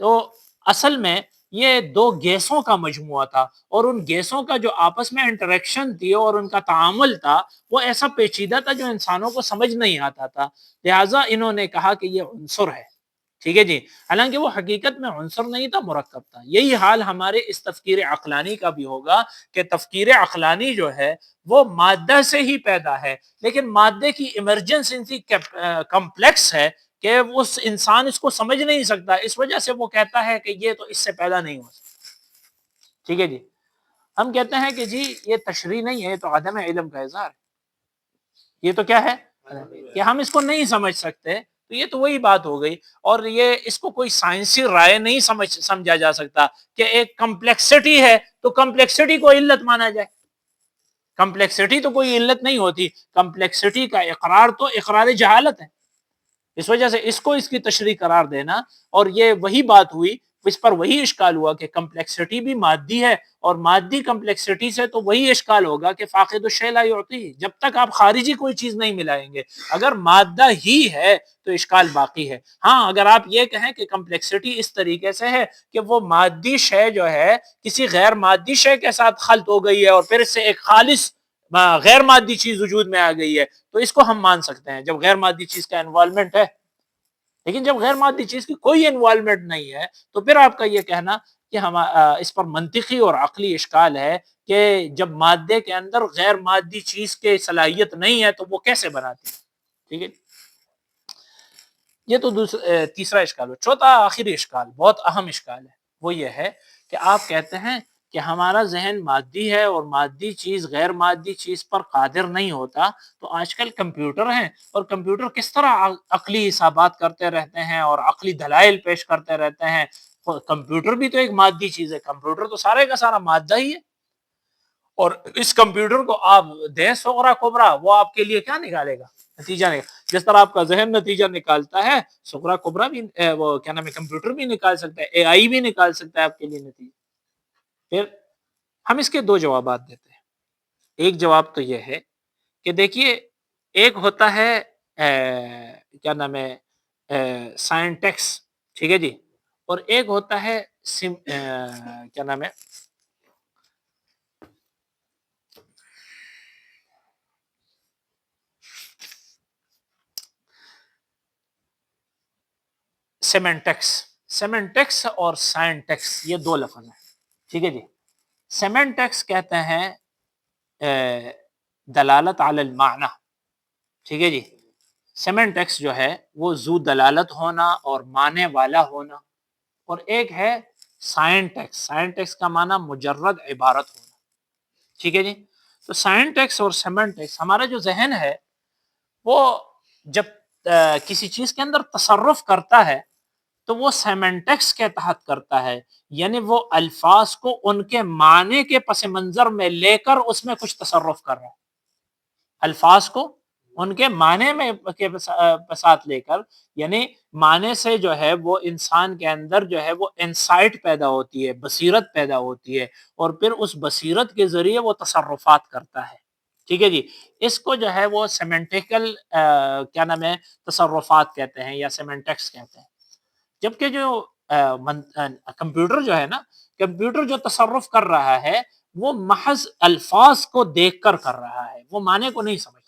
S1: تو اصل میں یہ دو گیسوں کا مجموعہ تھا، اور ان گیسوں کا جو آپس میں انٹریکشن تھی اور ان کا تعامل تھا وہ ایسا پیچیدہ تھا جو انسانوں کو سمجھ نہیں آتا تھا، لہٰذا انہوں نے کہا کہ یہ عنصر ہے، ٹھیک ہے جی۔ حالانکہ وہ حقیقت میں عنصر نہیں تھا، مرکب تھا۔ یہی حال ہمارے اس تفکیر عقلانی کا بھی ہوگا کہ تفکیر عقلانی جو ہے وہ مادہ سے ہی پیدا ہے، لیکن مادے کی ایمرجنسی کمپلیکس ہے کہ اس انسان اس کو سمجھ نہیں سکتا، اس وجہ سے وہ کہتا ہے کہ یہ تو اس سے پیدا نہیں ہو سکتا، ٹھیک ہے جی۔ ہم کہتے ہیں کہ جی یہ تشریح نہیں ہے، یہ تو عدم علم کا اظہار ہے، یہ تو کیا ہے کہ ہم اس کو نہیں سمجھ سکتے، تو یہ تو وہی بات ہو گئی، اور یہ اس کو کوئی سائنسی رائے نہیں سمجھا جا سکتا کہ ایک کمپلیکسٹی ہے تو کمپلیکسٹی کو علت مانا جائے، کمپلیکسٹی تو کوئی علت نہیں ہوتی، کمپلیکسٹی کا اقرار تو اقرار جہالت ہے، اس وجہ سے اس کو اس کی تشریح قرار دینا، اور یہ وہی بات ہوئی، اس پر وہی اشکال ہوا کہ کمپلیکسٹی بھی مادی ہے، اور مادی کمپلیکسٹی سے تو وہی اشکال ہوگا کہ فاقد الشیء لا یعطیہ، جب تک آپ خارجی کوئی چیز نہیں ملائیں گے، اگر مادہ ہی ہے تو اشکال باقی ہے۔ ہاں اگر آپ یہ کہیں کہ کمپلیکسٹی اس طریقے سے ہے کہ وہ مادی شے جو ہے کسی غیر مادی شے کے ساتھ خلط ہو گئی ہے اور پھر اس سے ایک خالص غیر مادی چیز وجود میں آ گئی ہے، تو اس کو ہم مان سکتے ہیں جب غیر مادی چیز کا انوالومنٹ ہے، لیکن جب غیر مادی چیز کی کوئی انوالومنٹ نہیں ہے تو پھر آپ کا یہ کہنا کہ ہم اس پر منطقی اور عقلی اشکال ہے کہ جب مادے کے اندر غیر مادی چیز کے صلاحیت نہیں ہے تو وہ کیسے بناتی ہے، ٹھیک ہے۔ یہ تو تیسرا اشکال ہو۔ چوتھا آخری اشکال، بہت اہم اشکال ہے، وہ یہ ہے کہ آپ کہتے ہیں کہ ہمارا ذہن مادی ہے اور مادی چیز غیر مادی چیز پر قادر نہیں ہوتا، تو آج کل کمپیوٹر ہیں، اور کمپیوٹر کس طرح عقلی حسابات کرتے رہتے ہیں اور عقلی دلائل پیش کرتے رہتے ہیں، کمپیوٹر بھی تو ایک مادی چیز ہے، کمپیوٹر تو سارے کا سارا مادہ ہی ہے، اور اس کمپیوٹر کو آپ دیں صغرا کبرا، وہ آپ کے لیے کیا نکالے گا؟ نتیجہ نہیں، جس طرح آپ کا ذہن نتیجہ نکالتا ہے، صغرا کبرا بھی وہ کیا نام ہے، کمپیوٹر بھی نکال سکتا ہے، اے آئی بھی نکال سکتا ہے آپ کے لیے نتیجہ۔ پھر ہم اس کے دو جوابات دیتے ہیں۔ ایک جواب تو یہ ہے کہ دیکھیے، ایک ہوتا ہے کیا نام ہے، سائنٹیکس، ٹھیک ہے جی، اور ایک ہوتا ہے کیا نام ہے، سیمنٹکس۔ سیمنٹکس اور سائنٹکس یہ دو لفظ ہیں، ٹھیک ہے جی۔ سیمنٹکس کہتے ہیں دلالت علی المعنی، ٹھیک ہے جی۔ سیمنٹکس جو ہے وہ ذو دلالت ہونا اور معنی والا ہونا، اور ایک ہے سائنٹکس۔ سائنٹکس کا معنی مجرد عبارت ہونا، ٹھیک ہے جی۔ تو سائنٹکس اور سیمنٹکس، ہمارا جو ذہن ہے وہ جب کسی چیز کے اندر تصرف کرتا ہے تو وہ سیمنٹکس کے تحت کرتا ہے، یعنی وہ الفاظ کو ان کے معنی کے پس منظر میں لے کر اس میں کچھ تصرف کر رہا ہے، الفاظ کو ان کے معنی میں کے ساتھ لے کر، یعنی معنی سے جو ہے وہ انسان کے اندر جو ہے وہ انسائٹ پیدا ہوتی ہے، بصیرت پیدا ہوتی ہے، اور پھر اس بصیرت کے ذریعے وہ تصرفات کرتا ہے، ٹھیک ہے جی۔ اس کو جو ہے وہ سیمنٹیکل کیا نام ہے تصرفات کہتے ہیں یا سیمنٹکس کہتے ہیں۔ جبکہ جو کمپیوٹر جو ہے نا، کمپیوٹر جو تصرف کر رہا ہے وہ محض الفاظ کو دیکھ کر رہا ہے، وہ معنی کو نہیں سمجھتا،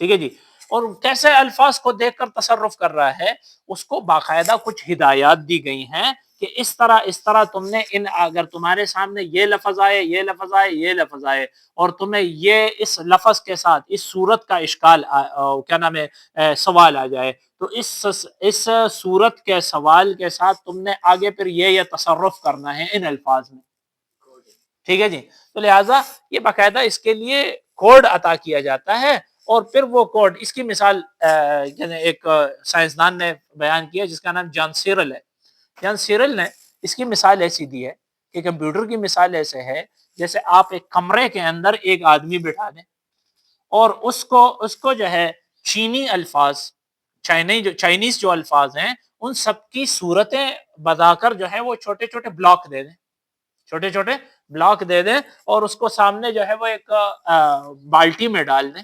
S1: ٹھیک ہے جی۔ اور کیسے الفاظ کو دیکھ کر تصرف کر رہا ہے، اس کو باقاعدہ کچھ ہدایات دی گئی ہیں کہ اس طرح تم نے اگر تمہارے سامنے یہ لفظ آئے، یہ لفظ آئے، یہ لفظ آئے، اور تمہیں یہ اس لفظ کے ساتھ اس صورت کا اشکال کیا نام ہے سوال آ جائے، تو اس صورت کے سوال کے ساتھ تم نے آگے پھر یہ تصرف کرنا ہے ان الفاظ میں، ٹھیک ہے جی۔ تو لہٰذا یہ باقاعدہ اس کے لیے کوڈ عطا کیا جاتا ہے، اور پھر وہ کوڈ، اس کی مثال ایک سائنسدان نے بیان کیا جس کا نام جان سیرل ہے۔ جان سیرل نے اس کی مثال ایسی دی ہے کہ کمپیوٹر کی مثال ایسے ہے جیسے آپ ایک کمرے کے اندر ایک آدمی بٹھا دیں اور اس کو جو ہے چینی الفاظ، چائنیز جو الفاظ ہیں ان سب کی صورتیں بتا کر جو ہے وہ چھوٹے چھوٹے بلاک دے دیں، چھوٹے چھوٹے بلاک دے دیں، اور اس کو سامنے جو ہے وہ ایک بالٹی میں ڈال دیں،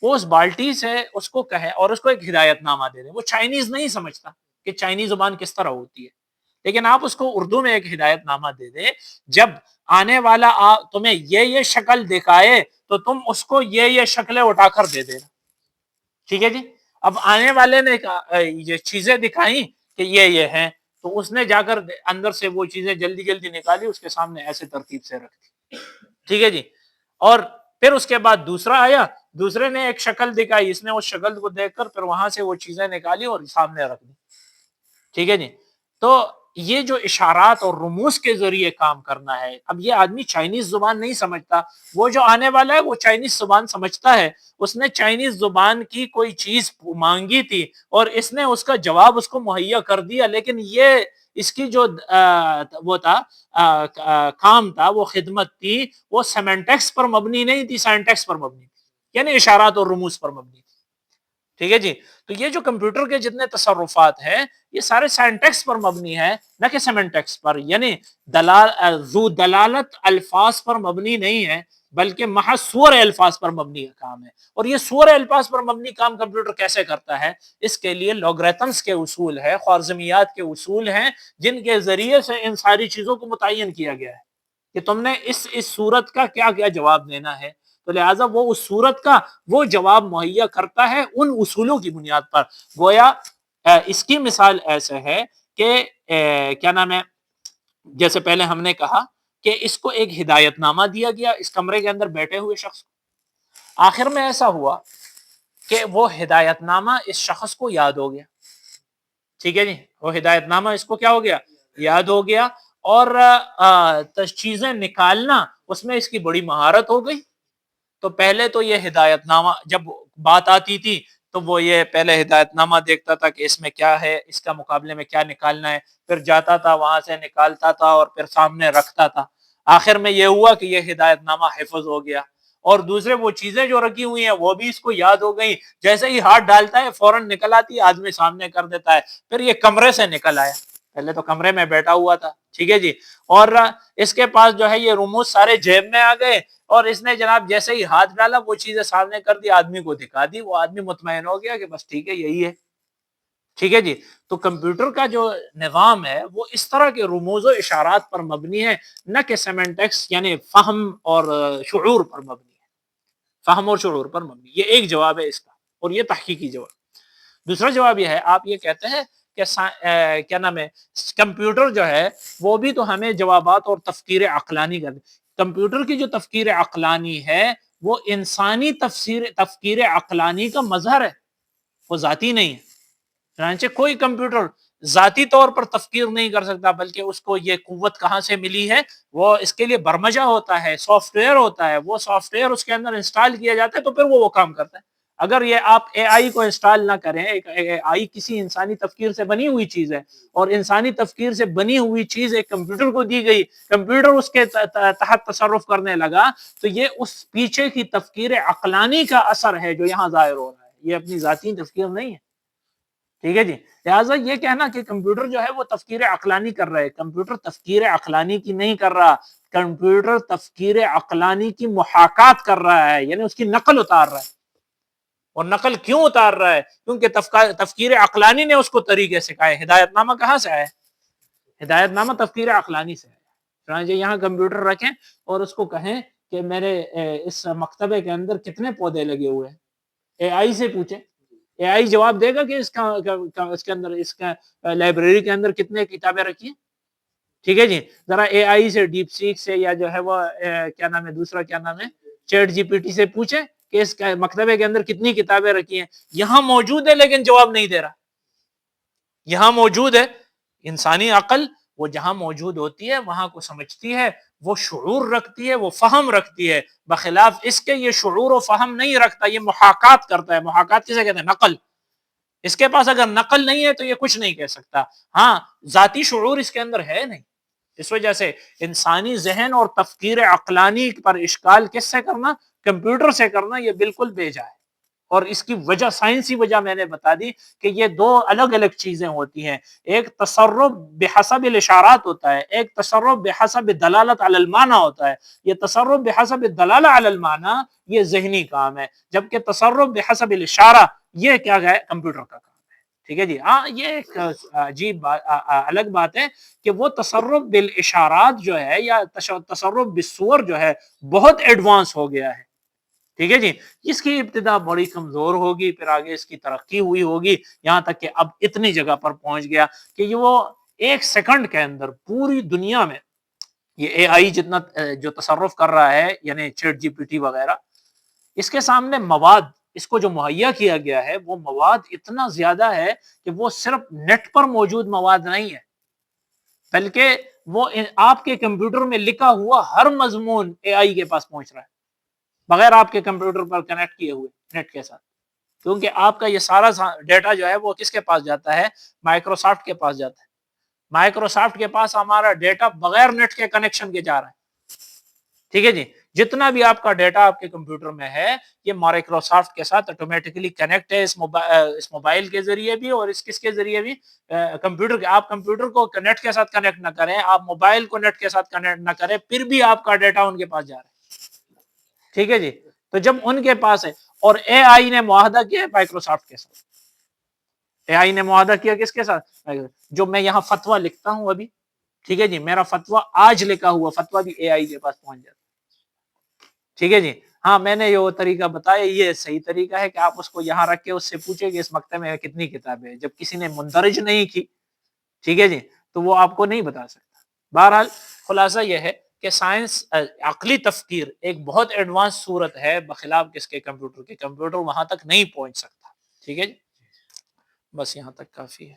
S1: وہ اس بالٹی سے اس کو کہے اور اس کو ایک ہدایت نامہ دے دیں۔ وہ چائنیز نہیں سمجھتا کہ چائنیز زبان کس طرح ہوتی ہے، لیکن آپ اس کو اردو میں ایک ہدایت نامہ دے دیں، جب آنے والا تمہیں یہ شکل دکھائے تو تم اس کو یہ شکلیں اٹھا کر دے دینا، ٹھیک ہے جی۔ اب آنے والے نے یہ چیزیں دکھائیں کہ یہ ہیں، تو اس نے جا کر اندر سے وہ چیزیں جلدی جلدی نکالی، اس کے سامنے ایسے ترتیب سے رکھ دی، ٹھیک ہے جی۔ اور پھر اس کے بعد دوسرا آیا، دوسرے نے ایک شکل دکھائی، اس نے اس شکل کو دیکھ کر پھر وہاں سے وہ چیزیں نکالی اور سامنے رکھ دی، ٹھیک ہے جی۔ تو یہ جو اشارات اور رموز کے ذریعے کام کرنا ہے، اب یہ آدمی چائنیز زبان نہیں سمجھتا، وہ جو آنے والا ہے وہ چائنیز زبان سمجھتا ہے، اس نے چائنیز زبان کی کوئی چیز مانگی تھی اور اس نے اس کا جواب اس کو مہیا کر دیا، لیکن یہ اس کی جو وہ تھا کام تھا، وہ خدمت تھی، وہ سیمنٹکس پر مبنی نہیں تھی، سینٹیکس پر مبنی تھی، یعنی اشارات اور رموز پر مبنی تھی، ٹھیک ہے جی۔ تو یہ جو کمپیوٹر کے جتنے تصرفات ہیں یہ سارے سینٹیکس پر مبنی ہے، نہ کہ سیمنٹکس پر، یعنی ذو دلالت الفاظ پر مبنی نہیں ہے، بلکہ محض صور الفاظ پر مبنی کام ہے۔ اور یہ صور الفاظ پر مبنی کام کمپیوٹر کیسے کرتا ہے؟ اس کے لیے لوگریتمز کے اصول ہے، خوارزمیات کے اصول ہیں، جن کے ذریعے سے ان ساری چیزوں کو متعین کیا گیا ہے کہ تم نے اس صورت کا کیا کیا جواب دینا ہے۔ تو لہٰذا وہ اس صورت کا وہ جواب مہیا کرتا ہے ان اصولوں کی بنیاد پر۔ گویا اس کی مثال ایسے ہے کہ کیا نام ہے، جیسے پہلے ہم نے کہا کہ اس کو ایک ہدایت نامہ دیا گیا اس کمرے کے اندر بیٹھے ہوئے شخص کو، آخر میں ایسا ہوا کہ وہ ہدایت نامہ اس شخص کو یاد ہو گیا، ٹھیک ہے جی۔ وہ ہدایت نامہ اس کو کیا ہو گیا؟ یاد ہو گیا، اور چیزیں نکالنا اس میں اس کی بڑی مہارت ہو گئی۔ تو پہلے تو یہ ہدایت نامہ جب بات آتی تھی تو وہ یہ پہلے ہدایت نامہ دیکھتا تھا کہ اس میں کیا ہے، اس کا مقابلے میں کیا نکالنا ہے، پھر جاتا تھا وہاں سے نکالتا تھا اور پھر سامنے رکھتا تھا، آخر میں یہ ہوا کہ یہ ہدایت نامہ حفظ ہو گیا، اور دوسرے وہ چیزیں جو رکھی ہوئی ہیں وہ بھی اس کو یاد ہو گئی، جیسے ہی ہاتھ ڈالتا ہے فوراً نکل آتی ہے، آدمی سامنے کر دیتا ہے۔ پھر یہ کمرے سے نکل آیا، پہلے تو کمرے میں بیٹھا ہوا تھا، ٹھیک ہے جی، اور اس کے پاس جو ہے یہ رموز سارے جیب میں آ گئے، اور اس نے جناب جیسے ہی ہاتھ ڈالا وہ چیزیں سامنے کر دی، آدمی کو دکھا دی، وہ آدمی مطمئن ہو گیا کہ بس ٹھیک ہے یہی ہے، ٹھیک ہے جی۔ تو کمپیوٹر کا جو نظام ہے وہ اس طرح کے رموز و اشارات پر مبنی ہے، نہ کہ سیمنٹکس یعنی فہم اور شعور پر مبنی ہے، فہم اور شعور پر مبنی۔ یہ ایک جواب ہے اس کا، اور یہ تحقیقی جواب۔ دوسرا جواب یہ ہے، آپ یہ کہتے ہیں کہ کیا نام ہے، کمپیوٹر جو ہے وہ بھی تو ہمیں جوابات اور تفکیر عقلانی کر، کمپیوٹر کی جو تفکیر عقلانی ہے وہ انسانی تفکیر عقلانی کا مظہر ہے، وہ ذاتی نہیں ہے۔ چنانچہ کوئی کمپیوٹر ذاتی طور پر تفکیر نہیں کر سکتا، بلکہ اس کو یہ قوت کہاں سے ملی ہے؟ وہ اس کے لیے برمجہ ہوتا ہے، سافٹ ویئر ہوتا ہے، وہ سافٹ ویئر اس کے اندر انسٹال کیا جاتا ہے تو پھر وہ کام کرتا ہے۔ اگر یہ آپ اے آئی کو انسٹال نہ کریں، اے آئی کسی انسانی تفکیر سے بنی ہوئی چیز ہے، اور انسانی تفکیر سے بنی ہوئی چیز ایک کمپیوٹر کو دی گئی، کمپیوٹر اس کے تحت تصرف کرنے لگا، تو یہ اس پیچھے کی تفکیر عقلانی کا اثر ہے جو یہاں ظاہر ہو رہا ہے، یہ اپنی ذاتی تفکیر نہیں ہے. ٹھیک ہے جی. لہٰذا یہ کہنا کہ کمپیوٹر جو ہے وہ تفکیر عقلانی کر رہا ہے، کمپیوٹر تفکیر عقلانی کی نہیں کر رہا، کمپیوٹر تفکیر عقلانی کی محاکات کر رہا ہے، یعنی اس کی نقل اتار رہا ہے. اور نقل کیوں اتار رہا ہے؟ کیونکہ تفکیر عقلانی نے اس کو طریقے سکھائے. ہدایت نامہ کہاں سے آیا؟ ہدایت نامہ تفکیر عقلانی سے آیا. چنانچہ یہاں کمپیوٹر رکھیں اور اس کو کہیں کہ میرے اس مکتبے کے اندر کتنے پودے لگے ہوئے ہیں، اے آئی سے پوچھیں، اے آئی جواب دے گا کہ اس کے اندر، اس کا لائبریری کے اندر کتنے کتابیں رکھی ہیں. ٹھیک ہے جی. ذرا اے آئی سے، ڈیپ سیک سے، یا جو ہے وہ کیا نام ہے دوسرا، کیا نام ہے، چیٹ جی پی ٹی سے پوچھیں کہ اس مکتبے کے اندر کتنی کتابیں رکھی ہیں. یہاں موجود ہے لیکن جواب نہیں دے رہا. یہاں موجود ہے. انسانی عقل وہ جہاں موجود ہوتی ہے وہاں کو سمجھتی ہے، وہ شعور رکھتی ہے، وہ فہم رکھتی ہے. بخلاف اس کے یہ شعور و فہم نہیں رکھتا، یہ محاکات کرتا ہے. محاکات کسے کہتے ہیں؟ نقل. اس کے پاس اگر نقل نہیں ہے تو یہ کچھ نہیں کہہ سکتا. ہاں، ذاتی شعور اس کے اندر ہے نہیں. اس وجہ سے انسانی ذہن اور تفکیر عقلانی پر اشکال کس سے کرنا؟ کمپیوٹر سے کرنا، یہ بالکل بیجا ہے. اور اس کی وجہ، سائنسی وجہ میں نے بتا دی کہ یہ دو الگ الگ چیزیں ہوتی ہیں. ایک تصرف بحسب الاشارات ہوتا ہے، ایک تصرف بحسب دلالت علی المعنی ہوتا ہے. یہ تصرف بحسب دلالت علی المعنی یہ ذہنی کام ہے، جبکہ تصرف بحسب الاشارہ یہ کیا ہے؟ کمپیوٹر کا کام ہے. ٹھیک ہے جی. ہاں، یہ ایک عجیب الگ بات ہے کہ وہ تصرف بالاشارات جو ہے، یا تصرف بالصور جو ہے، بہت ایڈوانس ہو گیا ہے. ٹھیک ہے جی. اس کی ابتدا بڑی کمزور ہوگی، پھر آگے اس کی ترقی ہوئی ہوگی، یہاں تک کہ اب اتنی جگہ پر پہنچ گیا کہ یہ وہ ایک سیکنڈ کے اندر پوری دنیا میں یہ اے آئی جتنا جو تصرف کر رہا ہے، یعنی چیٹ جی پی ٹی وغیرہ، اس کے سامنے مواد، اس کو جو مہیا کیا گیا ہے وہ مواد اتنا زیادہ ہے کہ وہ صرف نیٹ پر موجود مواد نہیں ہے، بلکہ وہ آپ کے کمپیوٹر میں لکھا ہوا ہر مضمون اے آئی کے پاس پہنچ رہا ہے، بغیر آپ کے کمپیوٹر پر کنیکٹ کیے ہوئے نیٹ کے ساتھ. کیونکہ آپ کا یہ سارا ڈیٹا جو ہے وہ کس کے پاس جاتا ہے؟ مائکروسافٹ کے پاس جاتا ہے. مائکروسافٹ کے پاس ہمارا ڈیٹا بغیر نیٹ کے کنیکشن کے جا رہا ہے. ٹھیک ہے جی. جتنا بھی آپ کا ڈیٹا آپ کے کمپیوٹر میں ہے، یہ مائکروسافٹ کے ساتھ آٹومیٹکلی کنیکٹ ہے، اس موبائل کے ذریعے بھی اور اس کس کے ذریعے بھی، کمپیوٹر کے. آپ کمپیوٹر کو نیٹ کے ساتھ کنیکٹ نہ کریں، آپ موبائل کو نیٹ کے ساتھ کنیکٹ نہ کریں، پھر بھی آپ کا ڈیٹا ان کے پاس جا رہا ہے. ٹھیک ہے جی. تو جب ان کے پاس ہے، اور اے آئی نے معاہدہ کیا ہے مائکروسافٹ کے ساتھ. اے آئی نے معاہدہ کیا کس کے ساتھ؟ جو میں یہاں فتویٰ لکھتا ہوں ابھی، ٹھیک ہے جی، میرا فتویٰ آج لکھا ہوا فتویٰ بھی اے آئی کے پاس پہنچ جاتا ہے. ٹھیک ہے جی. ہاں، میں نے یہ طریقہ بتایا، یہ صحیح طریقہ ہے کہ آپ اس کو یہاں رکھ کے اس سے پوچھیں کہ اس مکتبے میں کتنی کتابیں ہیں، جب کسی نے مندرج نہیں کی. ٹھیک ہے جی. تو وہ آپ کو نہیں بتا سکتا. بہرحال خلاصہ یہ ہے کہ سائنس، عقلی تفکیر ایک بہت ایڈوانس صورت ہے، بخلاف کس کے؟ کمپیوٹر کے. کمپیوٹر وہاں تک نہیں پہنچ سکتا. ٹھیک ہے جی. بس یہاں تک کافی ہے.